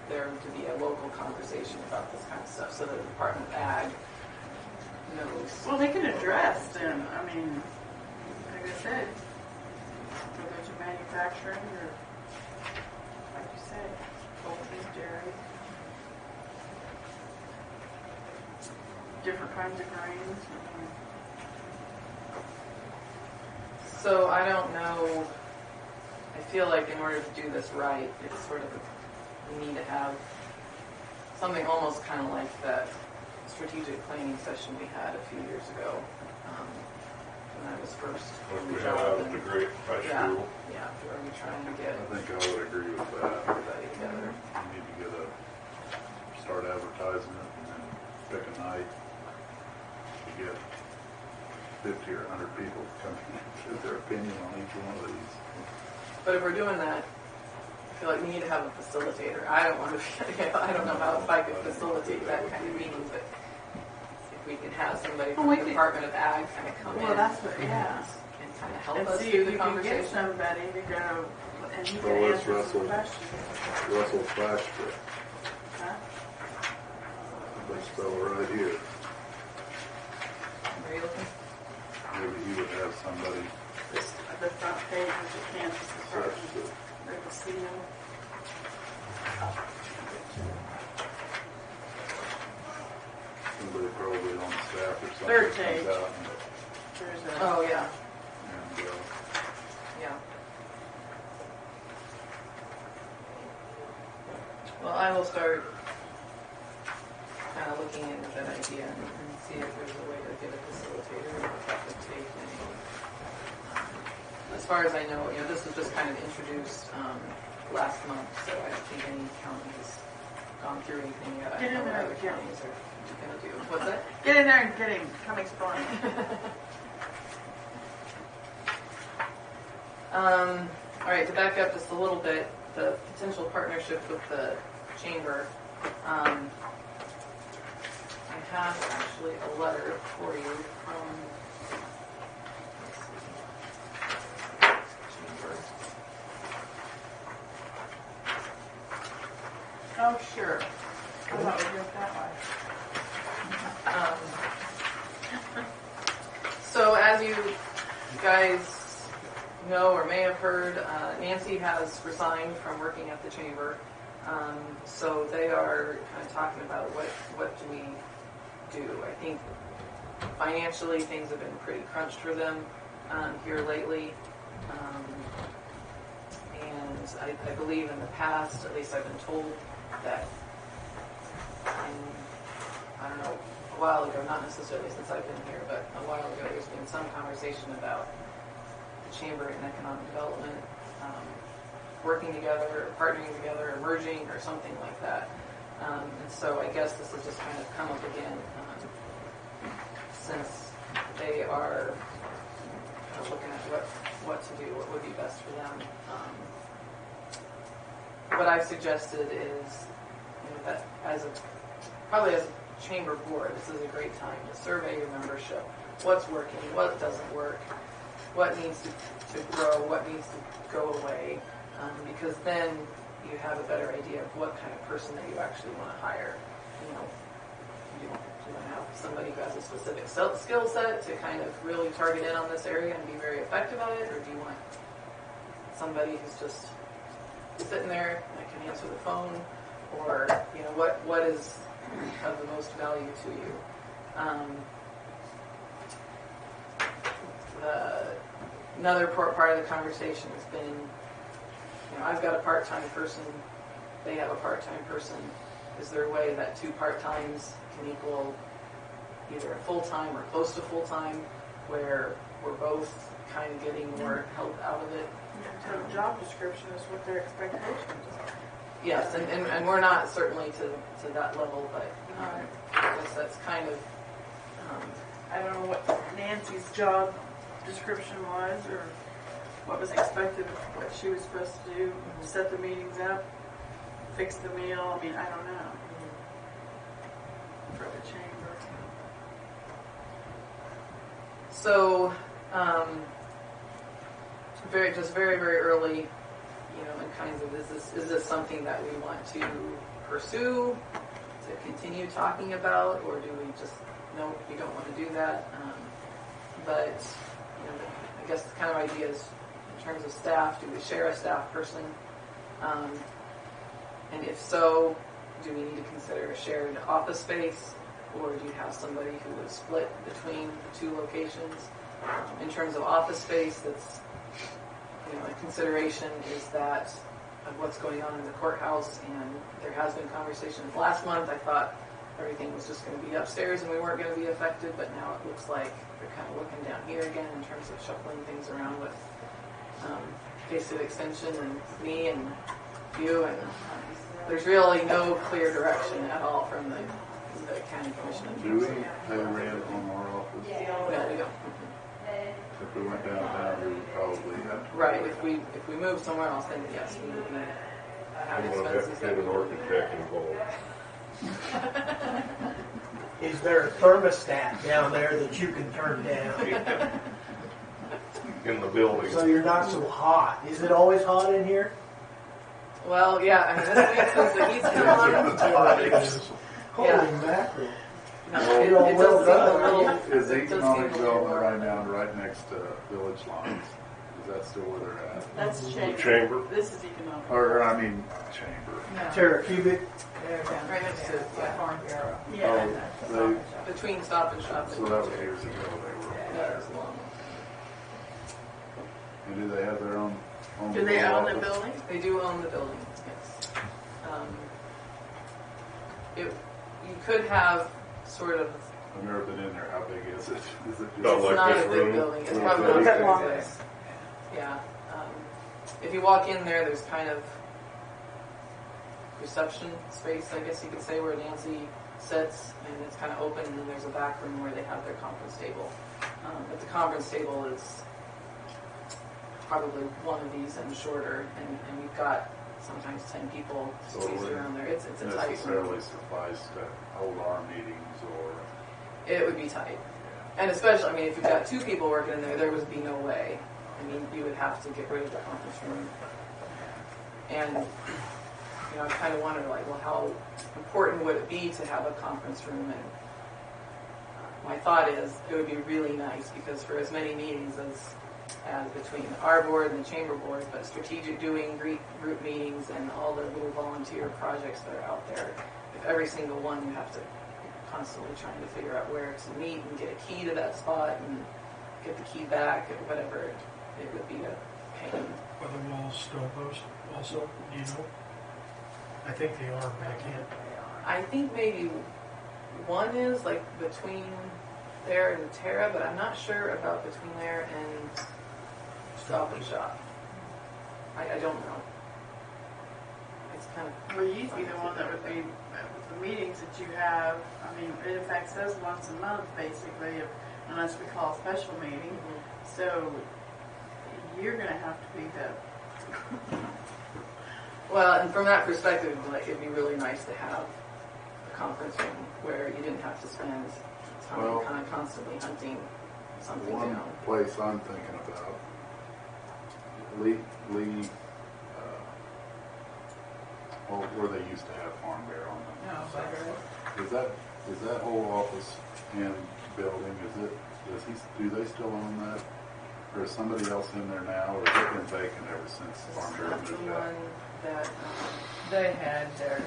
there to be a local conversation about this kind of stuff, so that the Department of Ag knows. well, they can address them. Like I said, whether it's manufacturing or, like you said, poultry, dairy, different kinds of grains. So I don't know. I feel like in order to do this right, it's sort of we need to have something almost kind of like that strategic planning session we had a few years ago when I was first Like in we the have job. out at the Great High School. Yeah, where we're trying to get I think I would agree with that. everybody together. You need to start advertising it and then pick a night to get 50 or 100 people to come in and give their opinion on each one of these. But if we're doing that, I feel like we need to have a facilitator. I don't want to. I don't know if I could facilitate that kind of meeting, but if we can have somebody from the Department of Ag kind of come in. Well, that's what, and kind of help And us see through if the you can conversation. get somebody to go and you Well, can let's answer some Russell. questions. Russell Flash strip. Huh? This fellow right here. Are you looking? Maybe he would have somebody The front page of the Kansas search Department. the or the seal. Somebody probably on staff or something. Third comes page. out There's a, Oh, yeah, and, yeah. Well, I will start kind of looking into that idea and see if there's a way to get a facilitator that would take any. As far as I know, this was just kind of introduced last month, so I don't think any county has gone through anything yet. I Get in don't know there, what other yeah. counties are going to do. What's that? get in there and get him. Come explain. All right, to back up just a little bit, the potential partnership with the chamber. I have actually a letter for you from chamber. Oh, sure. I thought we did it that way. So as you guys know or may have heard, Nancy has resigned from working at the chamber. So they are kind of talking about what do we do. I think financially things have been pretty crunched for them here lately. And I believe in the past, at least I've been told, that I don't know, a while ago, not necessarily since I've been here, but a while ago there's been some conversation about the chamber and economic development working together, or partnering together, or merging, or something like that. And so I guess this has just kind of come up again since they are kind of looking at what to do, what would be best for them. What I've suggested is that probably as a chamber board, this is a great time to survey your membership. What's working, what doesn't work, what needs to grow, what needs to go away, because then you have a better idea of what kind of person that you actually want to hire. Do you want to have somebody who has a specific skill set to kind of really target in on this area and be very effective at it, or do you want somebody who's just sitting there and can answer the phone, or what is of the most value to you? Another part of the conversation has been, I've got a part-time person, they have a part-time person. Is there a way that 2 part-times can equal either a full-time or close to full-time, where we're both kind of getting more help out of it? So job description is what their expectations are. Yes, and we're not certainly to that level, but I guess that's kind of, I don't know what Nancy's job description was, or what was expected of what she was supposed to do, set the meetings up, fix the meal. I mean, I don't know. For the chamber. so very, very early, in kinds of, is this something that we want to pursue, to continue talking about, or do we just, no, we don't want to do that? But, I guess the kind of ideas in terms of staff, do we share a staff person? And if so, do we need to consider a shared office space, or do you have somebody who would split between the 2 locations? In terms of office space, that's, a consideration is that of what's going on in the courthouse, and there has been conversations. Last month I thought everything was just going to be upstairs and we weren't going to be affected, but now it looks like they're kind of looking down here again in terms of shuffling things around with K-State Extension and me and you, and there's really no clear direction at all from the county commission. Do we pay rent on our office? No, we don't. If we went downtown, we would probably have to. Right, if we move somewhere else, then yes, we would have I'm gonna have expenses to that get we an would. architect involved. Is there a thermostat down there that you can turn down? In the building. So you're not so hot. Is it always hot in here? Well, yeah, I mean, this week since the heat's come on, Holy Yeah. mackerel. no, You know, it well does seem a done. little, Is it does seem economic a little development more. right now right next to village lines? Is that still where they're at? That's The chamber. chamber. This is economic. Or, I mean, chamber. No, Terra Cubic, they're down Right next to it, by yeah. Farm Bureau. Yeah. Oh, Between Stop and Shop. so that was years ago they were. That was long. And do they have their own? Do they own the office? building? They do own the building, yes. You could have sort of, I've never been in there. How big is it? Is it About it's like not this a big room? building, it's Little probably bit. not Bit as longer. big as this. Yeah. If you walk in there, there's kind of reception space, I guess you could say, where Nancy sits, and it's kind of open, and then there's a back room where they have their conference table. But the conference table is probably one of these and shorter, and you've got sometimes 10 people So it squeezed wouldn't around there. It's a tight room. necessarily suffice to hold our meetings or. It would be tight. And especially, I mean, if you've got 2 people working in there, there would be no way. I mean, you would have to get rid of the conference room. And, you know, I kind of wondered, like, well, how important would it be to have a conference room? And my thought is it would be really nice, because for as many meetings as between our board and the chamber board, but strategic doing, group meetings, and all the little volunteer projects that are out there, if every single one you have to constantly trying to figure out where to meet and get a key to that spot and get the key back or whatever, it would be a pain. Are the walls stone post also, do you know? I think they are backhand. I think maybe one is like between there and Terra, but I'm not sure about between there and Stop and Shop. I don't know. It's kind of Well, you'd be the one that would be, with the meetings that you have, I mean, it affects us once a month, basically, unless we call a special meeting. So you're gonna have to be the, well, and from that perspective, like it'd be really nice to have a conference room where you didn't have to spend time Well, kind of constantly hunting something One down. place I'm thinking about, Lee, where they used to have Farm Bear on No, them. Is that whole office and building, do they still own that? Or is somebody else in there now, or has it been vacant ever since This Farm is Bear not the moved out? one that, They had their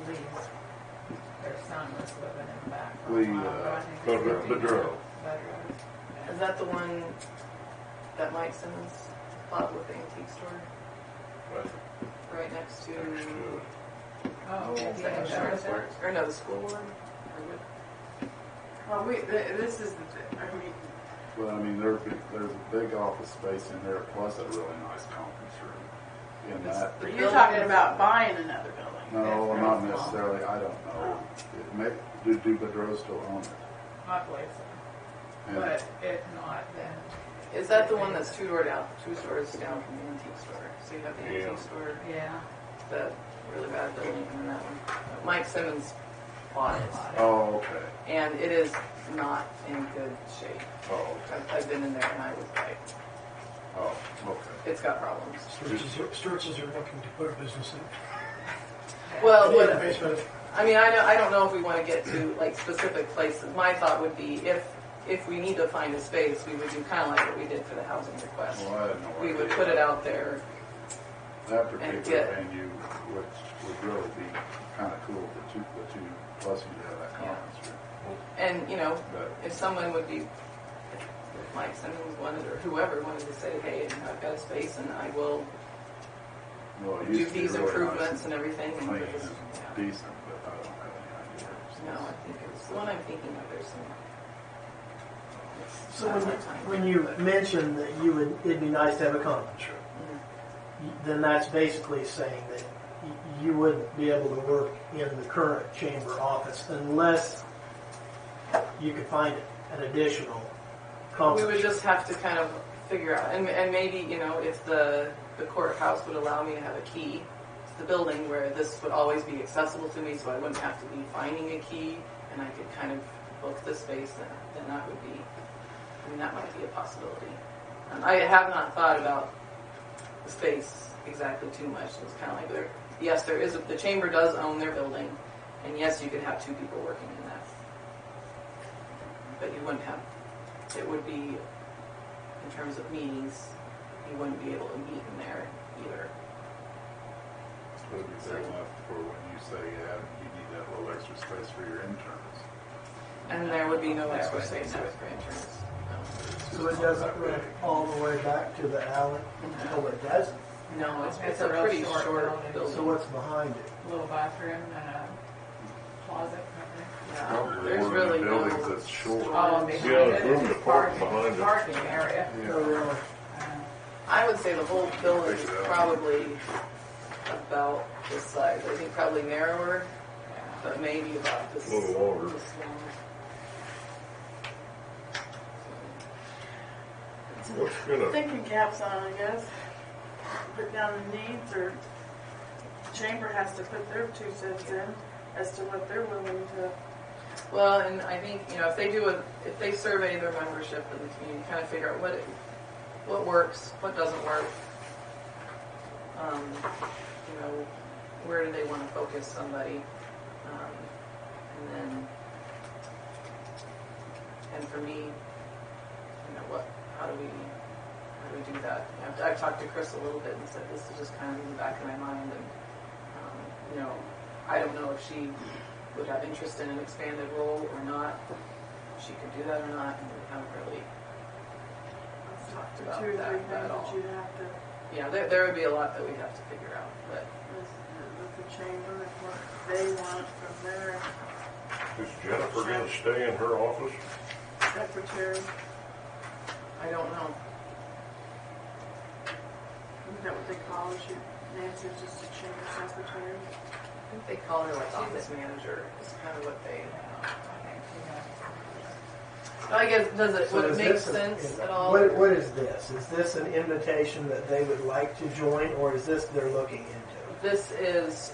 lease. Their son was living in the back. for a Lee, while, but I think it's Bedrow. Bedrow. is that the one that Mike Simmons bought with the antique store? Right next to, Oh, Yeah, yeah, is that insurance work? Or no, the school one? Or what? well, this is the, I mean, Well, I mean, there's a big office space in there, plus a really nice conference room in that. The you're talking about buying another building. No, It's not very small. necessarily, I don't know. Do Bedrow still own it? I believe so. And- But if not, then Is that the one that's 2 stores down from the antique store? So you have the Yeah. antique store, yeah. that really bad building, and then that one. Mike Simmons bought it, Oh, okay. and it is not in good shape. Oh, I've been in there and I was like, oh, okay. it's got problems. Sturtz's are looking to put a business in. Well, In the but, basement. I mean, I don't know if we want to get to like specific places. My thought would be if we need to find a space, we would do kind of like what we did for the housing request. Well, I had no idea. We would put it out there. That and particular get- venue would really be kind of cool, the two, plus you have that Yeah. conference room. And, you know, But, if someone would be, if Mike Simmons wanted, or whoever wanted to say, hey, I've got a space and I will well, it do used to be these really improvements nice and everything. And clean it was- and yeah. decent, but I don't have any idea. No, I think it's the one I'm thinking of. There's some. so when you mentioned that it'd be nice to have a conference room, then that's basically saying that you wouldn't be able to work in the current chamber office unless you could find an additional We conference would room. just have to kind of figure out, and maybe, you know, if the courthouse would allow me to have a key to the building where this would always be accessible to me, so I wouldn't have to be finding a key, and I could kind of book the space, then that would be, I mean, that might be a possibility. I have not thought about the space exactly too much. It's kind of like the chamber does own their building, and yes, you could have 2 people working in that. But you wouldn't have, it would be, in terms of meetings, you wouldn't be able to meet in there either. Would it be big enough for when you say you need that little extra space for your interns? And there would be no That extra would be space no. for interns. So it doesn't run all the way back to the alley? Oh, it doesn't? No, it's It's a a real pretty short short building. building. So what's behind it? Little bathroom and a closet, I think. Yeah, Probably there's one of the really buildings no. that's short. Oh, and behind Yeah, it there's room is to just park parking, behind it. parking area. Oh, really? I would say the whole building is probably about this size. I think probably narrower, but maybe about this. A little longer. This long. What's gonna, Thinking caps on, I guess. Put down the needs, or chamber has to put their 2 cents in as to what they're willing to. Well, and I think, if they survey their membership in the community, kind of figure out what works, what doesn't work. Where do they want to focus somebody? And for me, how do we do that? I've talked to Chris a little bit and said this is just kind of in the back of my mind, and I don't know if she would have interest in an expanded role or not. If she could do that or not, and we haven't really talked about 2 or 3 that things at all. that you'd have to, Yeah, there would be a lot that we'd have to figure out, but with the chamber, and what they want from their is Jennifer gonna stay in her office? secretary. I don't know. Isn't that what they call her? Nancy's just a chamber secretary. I think they call her like office manager. Is kind of what they. I guess would it make sense at all? What is this? Is this an invitation that they would like to join, or is this they're looking into? This is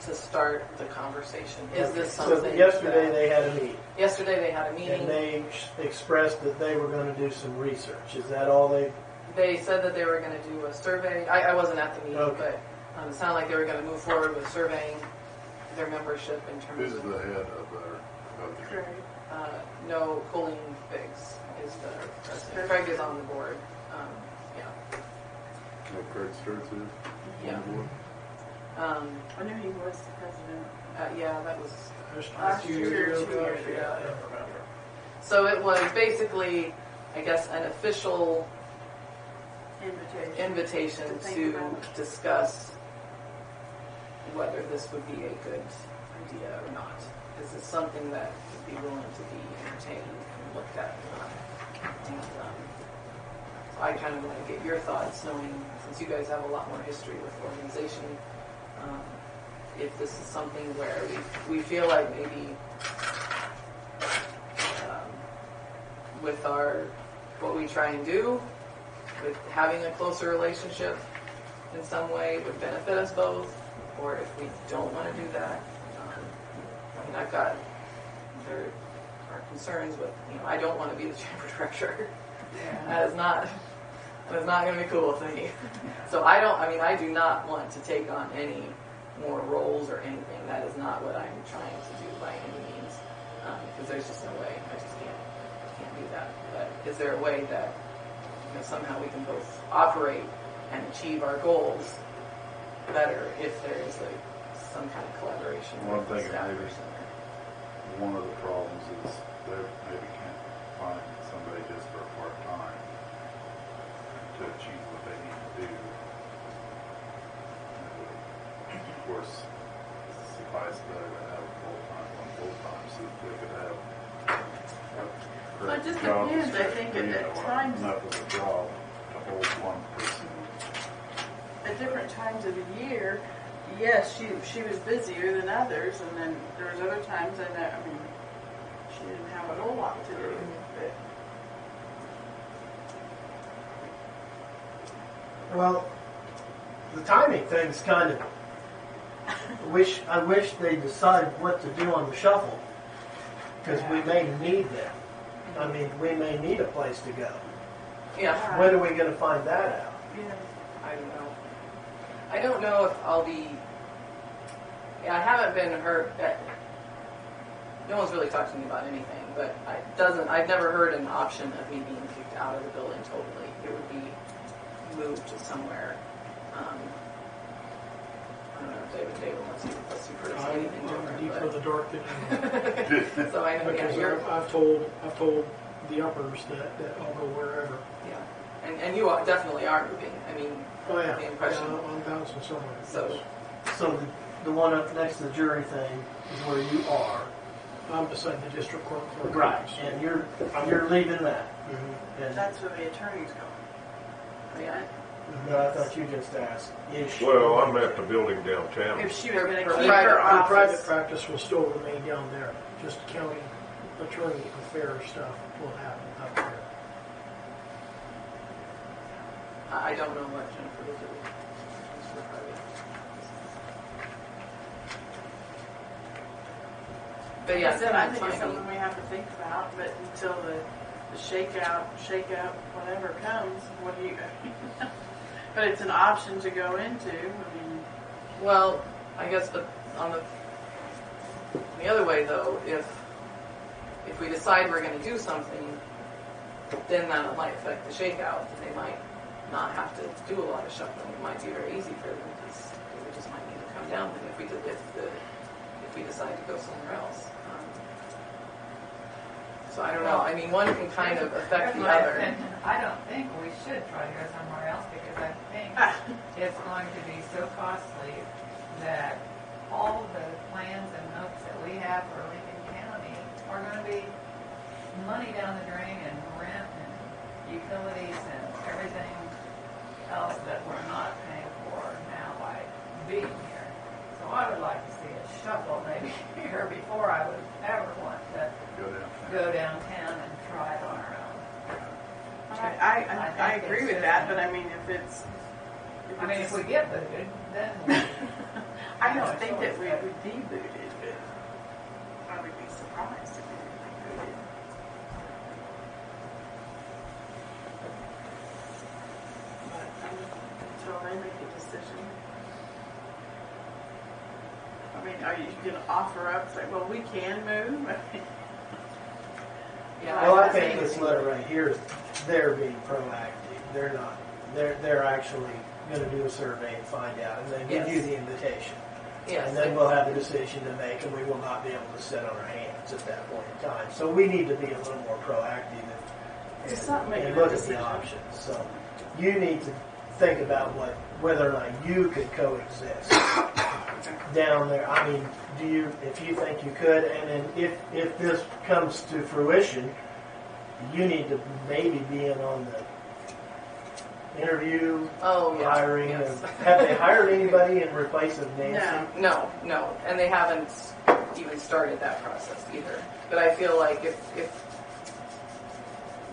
to start the conversation. Is this So something? yesterday that- they had a meeting, Yesterday they had a meeting. and they expressed that they were going to do some research. Is that all they? They said that they were going to do a survey. I wasn't at the meeting, Okay. but it sounded like they were going to move forward with surveying their membership in terms Who's of. the head of the Craig. No, Colleen Biggs is the president. Craig is on the board. Yeah. Craig Sturz is? Yeah. I knew he was the president. Yeah, that was Last year, 2 years ago. yeah. So it was basically, I guess, an official invitation To think to about. discuss whether this would be a good idea or not. Is this something that would be willing to be entertained and looked at or not? And so I kind of want to get your thoughts, knowing since you guys have a lot more history with the organization, if this is something where we feel like maybe with what we try and do, with having a closer relationship in some way would benefit us both, or if we don't want to do that. There are concerns with, I don't want to be the chamber director. That is not going to be cool with me. So I do not want to take on any more roles or anything. That is not what I'm trying to do by any means, because there's just no way. I just can't do that. But is there a way that somehow we can both operate and achieve our goals better if there is some kind of collaboration One with thing the staff maybe- or something? One of the problems is they maybe can't find somebody just for part-time to achieve what they need to do. And of course, suffice better to have one full-time, so that they could have Well, it just job depends, I think, description, at times. enough of a job to hold one person. At different times of the year, yes, she was busier than others, and then there was other times that she didn't have a whole lot to do. But Well, the timing thing's kind of. I wish they decided what to do on the shuffle, because we may need them. We may need a place to go. Yeah. When are we going to find that out? yeah, I don't know. I don't know if I'll be. Yeah, I haven't been heard. No one's really talked to me about anything, but I've never heard an option of me being kicked out of the building totally. It would be move to somewhere. I don't know if David wants you to say anything I'm deep different. in the dark than So I know, yeah, because you're, I've told the uppers that I'll go wherever. yeah. And you definitely are moving. I mean, Oh yeah, the impression. yeah, I'm bouncing somewhere. So, So the one up next to the jury thing is where you are. I'm beside the district court clerk. Right, and you're leaving that. Mhm. And That's where the attorney's going. yeah. no, I thought you just asked. Is she- Well, I'm at the building downtown. If she was going to Her keep private- her Our private office. practice will still remain down there. Just county attorney affairs stuff will happen up there. I don't know what Jennifer will do. She's for private. But Yeah, yeah, said, I think it's timing. something we have to think about, but until the shakeout, whatever comes, what do you, but it's an option to go into, I mean, Well, I guess, but on the other way though, if we decide we're going to do something, then that might affect the shakeout. They might not have to do a lot of shuffling. It might be very easy for them because they just might need to come down. And if we decide to go somewhere else. So I don't know. I mean, one can kind of affect the In my other. opinion, I don't think we should try to go somewhere else because I think it's going to be so costly that all the plans and notes that we have for Lincoln County are going to be money down the drain and rent and utilities and everything else that we're not paying for now by being here. So I would like to see a shuffle maybe here before I would ever want to go downtown and try it on our own. I agree with that, but I mean, If we get booted, then I don't think that we would be booted, but I would be surprised if we would be booted. But until they make a decision. I mean, are you going to offer up, say, well, we can move? Yeah, Well, I think this letter right here, they're being proactive. They're not. They're actually going to do a survey and find out, and then give you Yes. the invitation. yes. And then we'll have a decision to make, and we will not be able to sit on our hands at that point in time. So we need to be a little more proactive It's and, not making and a look at decision. the options. So you need to think about whether or not you could coexist down there. I mean, if you think you could, and then if this comes to fruition, you need to maybe be in on the interview, Oh, yeah. hiring. Yes. Have they hired anybody in replace of Nancy? No. No, and they haven't even started that process either. But I feel like if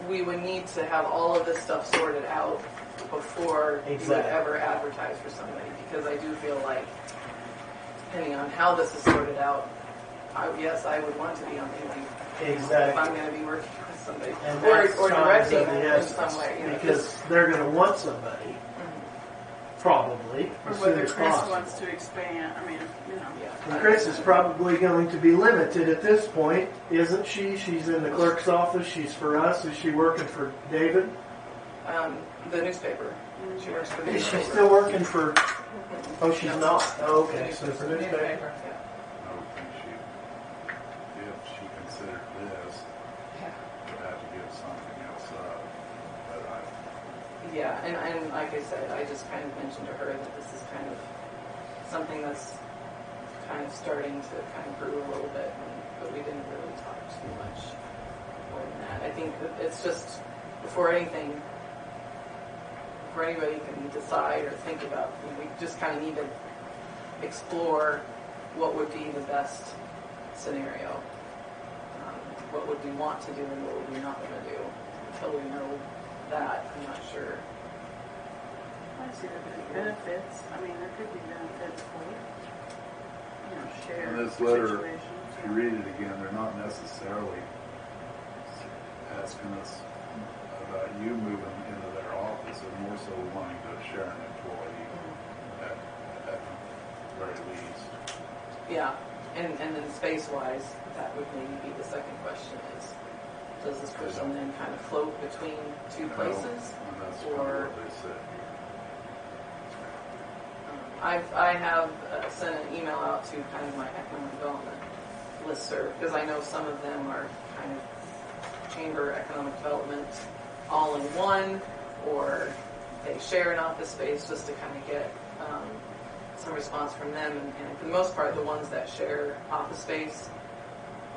we would need to have all of this stuff sorted out before you would Exactly. ever advertise for somebody, because I do feel like, depending on how this is sorted out, I would want to be on the interview if Exactly. I'm going to be working with somebody, And or that's times directing of them the in essence, some way. You know, because they're going to want somebody, probably, Or as soon whether as Chris possible. wants to expand, I mean, you know. yeah. And Chris is probably going to be limited at this point, isn't she? She's in the clerk's office. She's for us. Is she working for David? The newspaper. She works for the Is she newspaper. still working for? Oh, she's No. not. Oh, okay, so for newspaper. newspaper. Yeah. I would think if she considered this, Yeah. would have to give something else up. But Yeah, and like I said, I just kind of mentioned to her that this is kind of something that's kind of starting to kind of brew a little bit, but we didn't really talk too much more than that. I think that it's just, before anybody can decide or think about, we just kind of need to explore what would be the best scenario. What would we want to do and what would we not want to do? Until we know that, I'm not sure. I see there could be benefits, I mean, there could be benefits for, shared And this letter, situations. if you read it again, they're not necessarily asking us about you moving into their office, and more so wanting to share an employee at the very least. Yeah, and then space-wise, that would maybe be the second question is, does this person then kind of float between two places? And that's kind of Or- what they said. I have sent an email out to kind of my economic development listserv, because I know some of them are kind of chamber economic development all in one, or they share an office space, just to kind of get some response from them. And for the most part, the ones that share office space,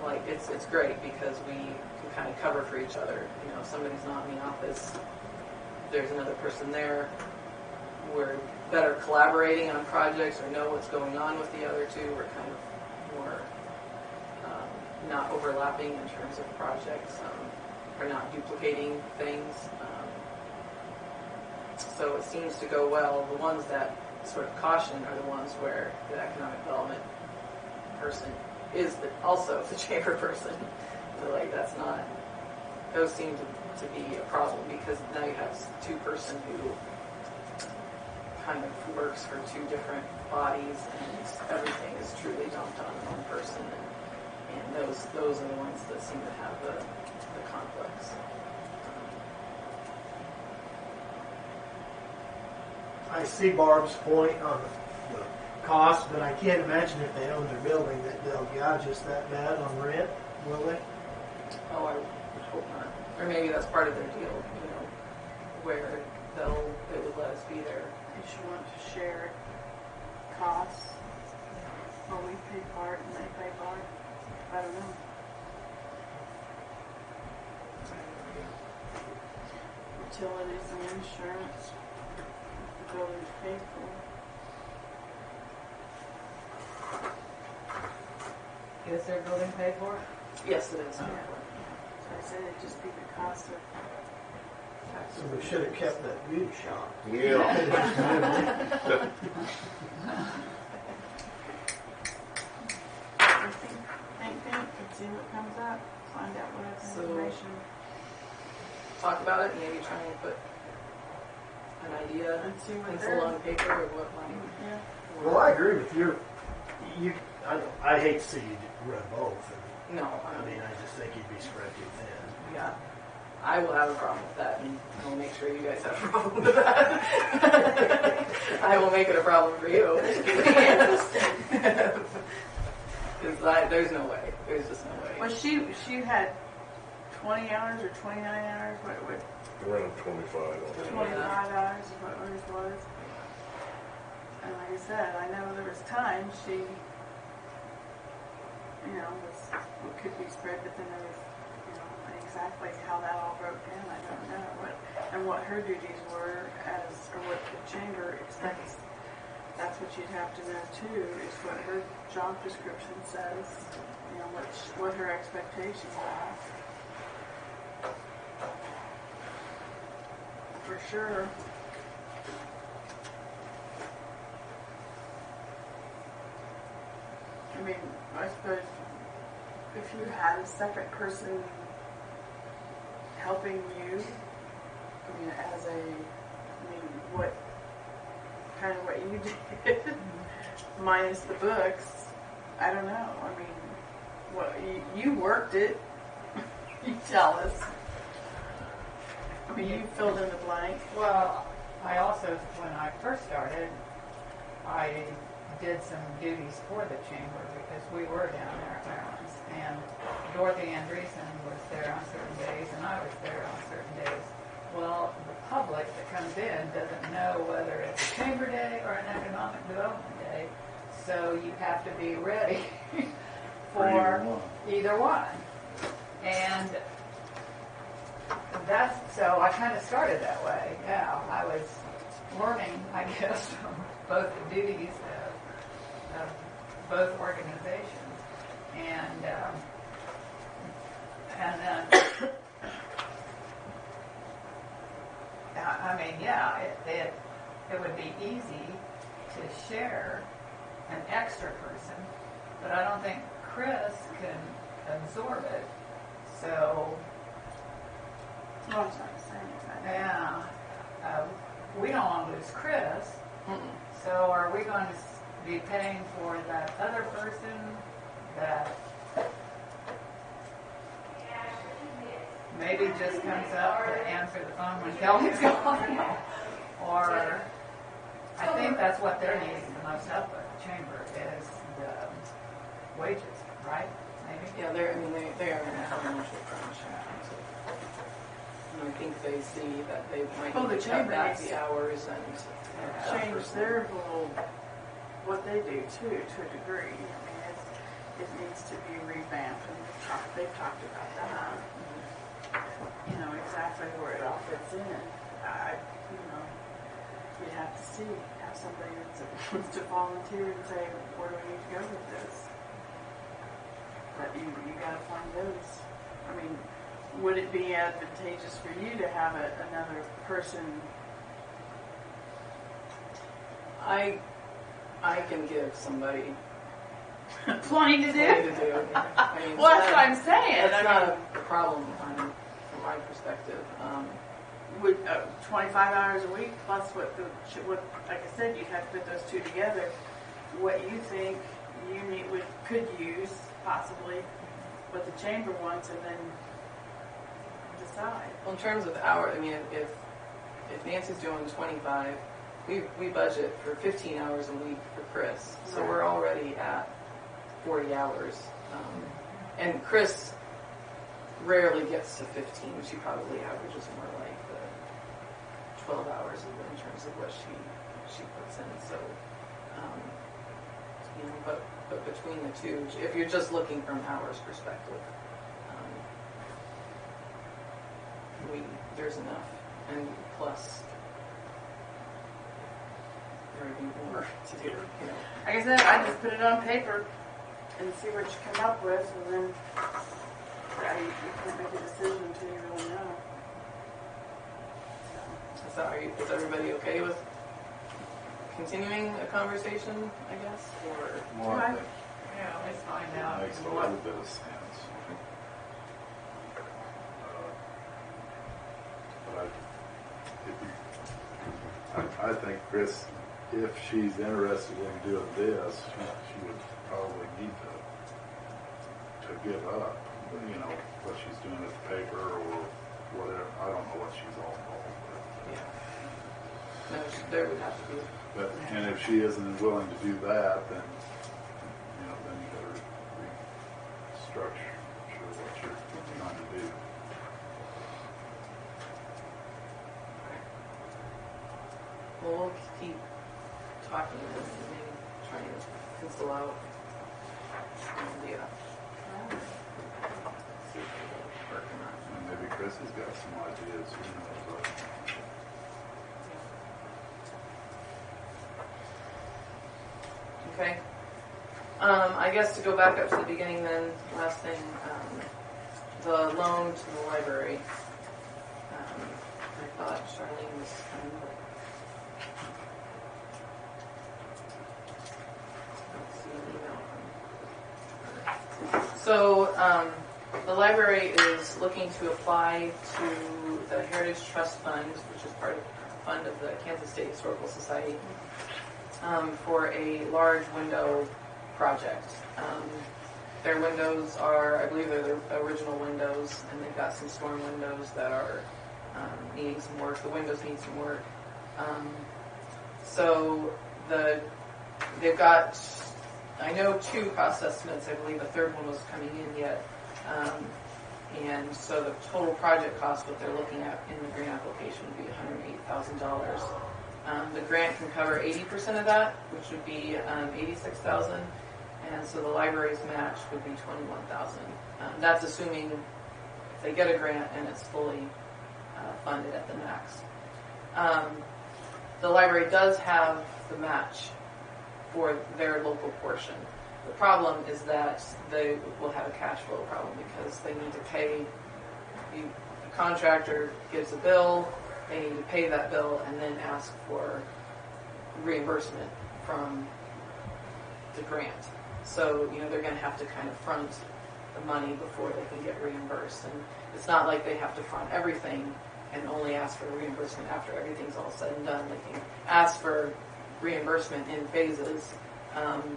like it's great because we can kind of cover for each other. You know, if somebody's not in the office, there's another person there. We're better collaborating on projects or know what's going on with the other two. We're kind of more not overlapping in terms of projects, or not duplicating things. So it seems to go well. The ones that sort of caution are the ones where the economic development person is also the chamber person. So like that's not, those seem to be a problem, because now you have two-person who kind of works for two different bodies, and everything is truly dumped on one person, and those are the ones that seem to have the conflicts. I see Barb's point on the cost, but I can't imagine if they own their building that they'll gouge us that bad on rent, will they? Oh, I would hope not. Or maybe that's part of their deal, you know, where they would let us be there. If you want to share costs, or we pay part and they pay part, I don't know. Utilities and insurance, the building's paid for. Is their building paid for? Yes, it is. So I said it'd just be the cost of So we should have kept that beauty shop. Yeah. think, and see what comes up, find out what other So- information. Talk about it, and maybe try and put an idea, And see what pencil they're- on paper of what might Yeah. Well, I agree with you. I hate to see you run both. No, I mean, I just think you'd be spread too thin. yeah. I will have a problem with that, and I'll make sure you guys have a problem with that. I will make it a problem for you. Because there's no way. There's just no way. Well, she had 20 hours or 29 hours. What Around 25 on that. 25 hours is what hers was. And like I said, I know there was times she, could be spread, but then there was, exactly how that all broke down, I don't know. What her duties were or what the chamber expects. That's what you'd have to know too, is what her job description says, what her expectations are. For sure. I mean, I suppose if you had a second person helping you, what you did, minus the books, I don't know. I mean, what you worked it. You tell us. I mean, you filled in the blank. Well, I also, when I first started, I did some duties for the chamber because we were down there at Maryland's, and Dorothy Andreessen was there on certain days, and I was there on certain days. Well, the public that comes in doesn't know whether it's a chamber day or an economic development day, so you have to be ready for either one. And so I kind of started that way. Yeah, I was learning, I guess, from both the duties of both organizations, and then I mean, yeah, it would be easy to share an extra person, but I don't think Chris can absorb it. So, Oh, it's not the same. yeah, we don't want to lose Chris. So are we going to be paying for that other person that maybe just comes up to answer the phone when Kelly's gone? Or I think that's what they're needing the us up at the chamber is the wages, right? Maybe? Yeah, they are in a financial crunch. And I think they see that they might Well, the need to cut chamber back needs the hours and change their whole, what they do too, to a degree. I mean, it needs to be revamped, and they've talked about that. You know, exactly where it all fits in. You'd have to have somebody that wants to volunteer and say, where do we need to go with this? But you gotta find those. I mean, would it be advantageous for you to have another person? I can give somebody Plenty to do? plenty to do. I mean, Well, that's what I'm saying. That's I not mean, a problem from my perspective. Would 25 hours a week plus what, like I said, you'd have to put those two together. What you think you could use possibly, what the chamber wants, and then decide. Well, in terms of hours, I mean, if Nancy's doing 25, we budget for 15 hours a week for Chris, so we're already at 40 hours. And Chris rarely gets to 15. She probably averages more like the 12 hours in terms of what she puts in. So, but between the two, if you're just looking from hours perspective, there's enough, and plus there would be more to do. Like I said, I just put it on paper and see what you come up with, and then you can't make a decision until you really know. So is everybody okay with continuing a conversation, I guess? Or Well, I think Yeah, let's find out. it makes a little bit of sense. But I think Chris, if she's interested in doing this, she would probably need to give up, what she's doing at the paper or whatever. I don't know what she's all involved with. no, there would have to be. But, and if she isn't willing to do that, then, then you better restructure what you're trying to do. Well, we'll keep talking and maybe trying to pencil out an idea. See if it'll work or not. And maybe Chris has got some ideas, who knows, but Okay. I guess to go back up to the beginning then, last thing, the loan to the library. I thought Charlene was kind of So, the library is looking to apply to the Heritage Trust Fund, which is part of the fund of the Kansas State Historical Society, for a large window project. Their windows are, I believe they're the original windows, and they've got some storm windows that are needing some work. The windows need some work. So they've got, I know 2 cost estimates. I believe a third one was coming in yet. And so the total project cost, what they're looking at in the grant application, would be $108,000. The grant can cover 80% of that, which would be $86,000. And so the library's match would be $21,000. That's assuming if they get a grant and it's fully funded at the max. The library does have the match for their local portion. The problem is that they will have a cash flow problem because they need to pay, the contractor gives a bill, they need to pay that bill and then ask for reimbursement from the grant. So, they're going to have to kind of front the money before they can get reimbursed. And it's not like they have to front everything and only ask for reimbursement after everything's all said and done. They can ask for reimbursement in phases,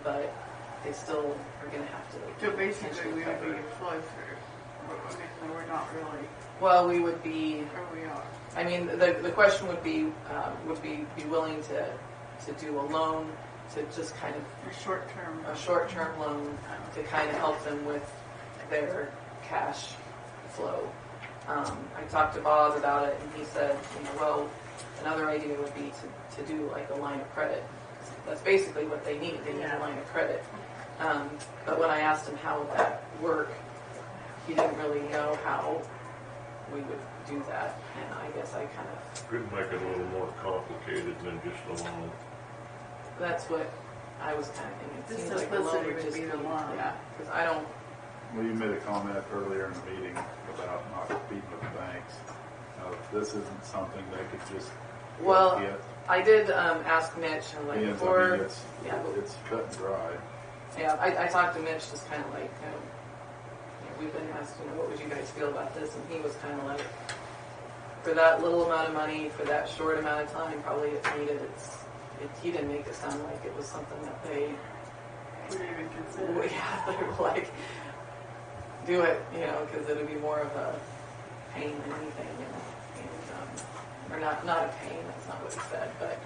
but they still are going to have to. So basically, we would be a flow through. We're not really. Well, we would be. Or we are. I mean, the question would be willing to do a loan to just kind of A a short-term loan to kind of help them with their cash flow. I talked to Bob about it, and he said, well, another idea would be to do like a line of credit. That's basically what they need. They need a line of credit. But when I asked him how would that work, he didn't really know how we would do that. And I guess I kind of... Could make it a little more complicated than just a loan. That's what I was kind of thinking. It The seems like a loan simplicity would would just be the loan. Yeah, because I don't... Well, you made a comment earlier in the meeting about not competing with the banks. Now, this isn't something they could just Well, get. I did ask Mitch, and like Means, before... I mean, it's cut and dry. Yeah, I talked to Mitch just kind of like, we've been asked, what would you guys feel about this? And he was kind of like, for that little amount of money, for that short amount of time, probably it's needed. He didn't make it sound like it was something that they Would even consider. yeah, they were like, do it, because it would be more of a pain than anything, or not a pain. That's not what he said, but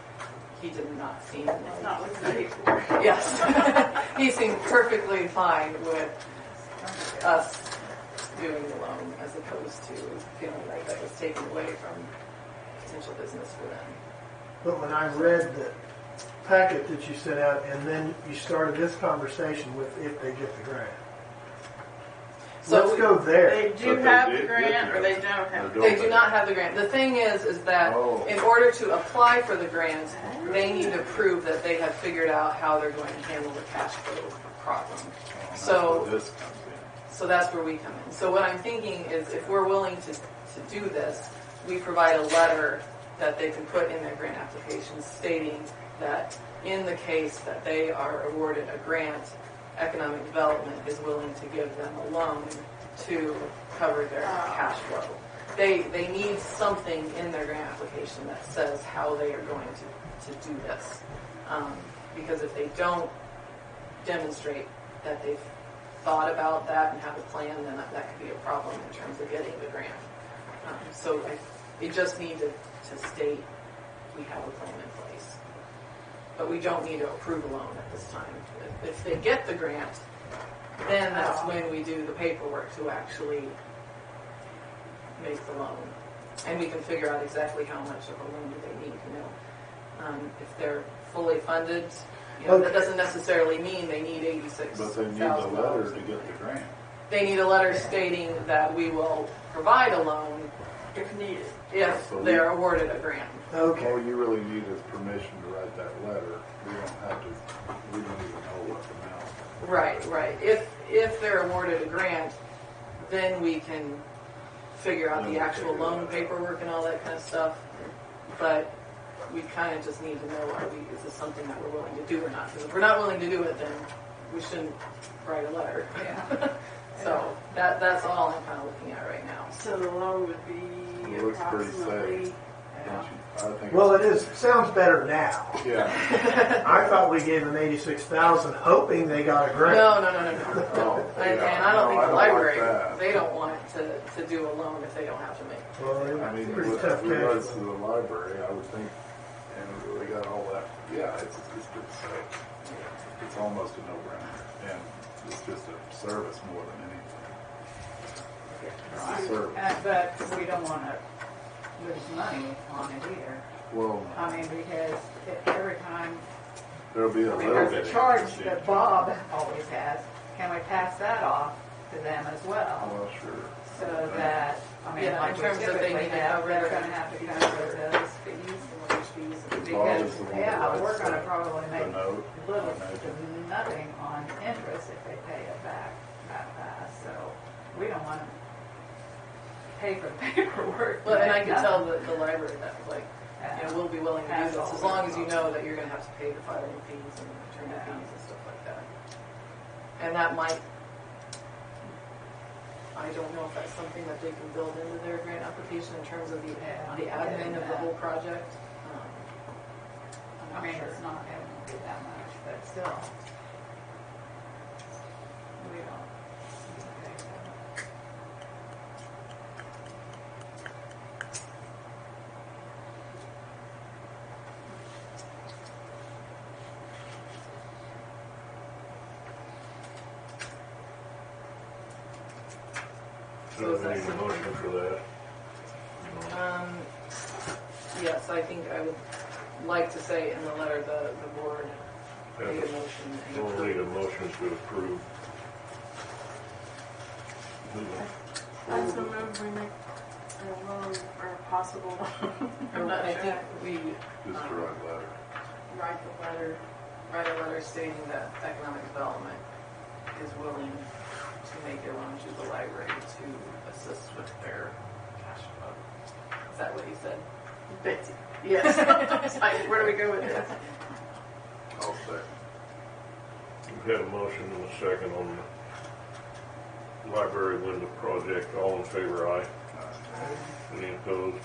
he did not seem like It's not what's paid for. yes, he seemed perfectly fine with us doing the loan as opposed to feeling like that was taken away from potential business for them. But when I read the packet that you sent out, and then you started this conversation with if they get the grant. So Let's go there. They do But they have did the grant, or have they it. don't have They it. They do not have the grant. The thing is that in order to apply for the grant, they need to prove that they have figured out how they're going to handle the cash flow problem. That's So- where this comes in. So that's where we come in. So what I'm thinking is if we're willing to do this, we provide a letter that they can put in their grant application stating that in the case that they are awarded a grant, economic development is willing to give them a loan to cover their cash flow. They need something in their grant application that says how they are going to do this. Because if they don't demonstrate that they've thought about that and have a plan, then that could be a problem in terms of getting the grant. So they just need to state we have a plan in place. But we don't need to approve a loan at this time. If they get the grant, then that's when we do the paperwork to actually make the loan. And we can figure out exactly how much of a loan do they need, if they're fully funded, that doesn't necessarily mean they need $86,000. But they need a letter to get the grant. They need a letter stating that we will provide a loan If needed. if they're awarded a grant. Okay. All you really need is permission to write that letter. We don't even know what amount. Right. If they're awarded a grant, then we can figure out the actual loan paperwork and all that kind of stuff. But we kind of just need to know, is this something that we're willing to do or not? Because if we're not willing to do it, then we shouldn't write a letter. Yeah. So that's all I'm kind of looking at right now. So the loan would be It looks pretty approximately. safe. Don't you? I think Well, it's- it sounds better now. Yeah. I thought we gave them 86,000, hoping they got a grant. No. Oh, And yeah. I don't think No, the like library, that. they don't want to do a loan if they don't have to make it. Well, I mean, pretty with tough cash regards to flow. the library, I would think, and we got all that. Yeah, it's pretty safe. It's almost a no-brainer, and it's just a service more than anything. It's a service. But we don't want to lose money on it either. Well, I mean, because every time, there'll be a little there's bit. a charge that Bob always has, can we pass that off to them as well? Well, sure. So that, Yeah, like in we terms of they typically need to have, cover they're their gonna have to cover those fees. Bob Because, is the one that yeah, writes we're gonna the- probably the make note, little I imagine. to nothing on interest if they pay it back that fast, so we don't wanna pay for the paperwork. Well, and I make can tell nothing. the library that, we'll be willing to do this, as long as you know that you're gonna have to pay the filing fees and attorney fees and stuff like that. And that might, I don't know if that's something that they can build into their grant application in terms of the admin of the whole project. I I'm mean, not sure. it's not gonna be that much, but still. We don't. pay for it. So is Do we that need a something? motion for that? Yes, I think I would like to say in the letter, the board made a Yeah, motion. and we'll need a approved. motion to approve. I so move we make a loan or possible. I'm not I sure. think we Just to write a letter. write a letter stating that economic development is willing to make a loan to the library to assist with their cash flow. Is that what he said? Betsy. Yes. It's like, where do we go with this? I'll second. We've had a motion and a second on the library window project. All in favor, aye. Any opposed?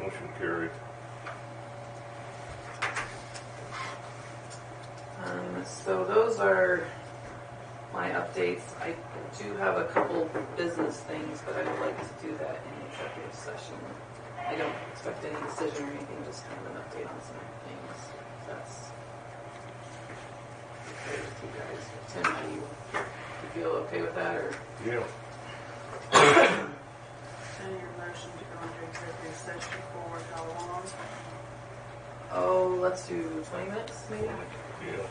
Motion carried. So those are my updates. I do have a couple business things, but I would like to do that in executive session. I don't expect any decision or anything, just kind of an update on some things. If that's okay with you guys. Tim, how do you feel okay with that, or? Yeah. And your motion to go into executive session for how long? Oh, let's do 20 minutes, maybe? Yeah.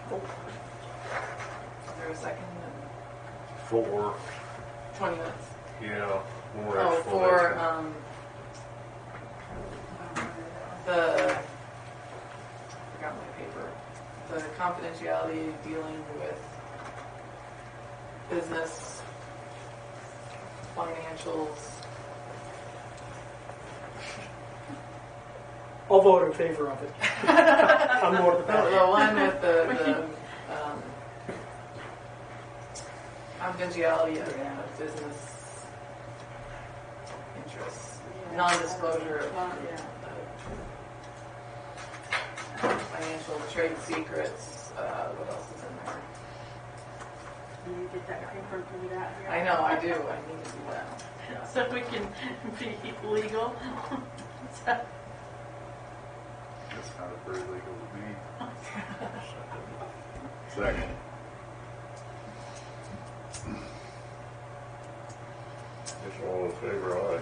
Is there a second? 4. 20 minutes. Yeah. More Oh, for, the, I forgot my paper, the confidentiality dealing with business, financials. I'll vote in favor of it. I'm more the The better. one with the confidentiality of business interests, non-disclosure of financial trade secrets, what else is in there? Can you get that paper and put it out here? I know, I do, I need to do that. So we can be legal. It's kind of pretty legal to me. Second. It's all in favor, aye.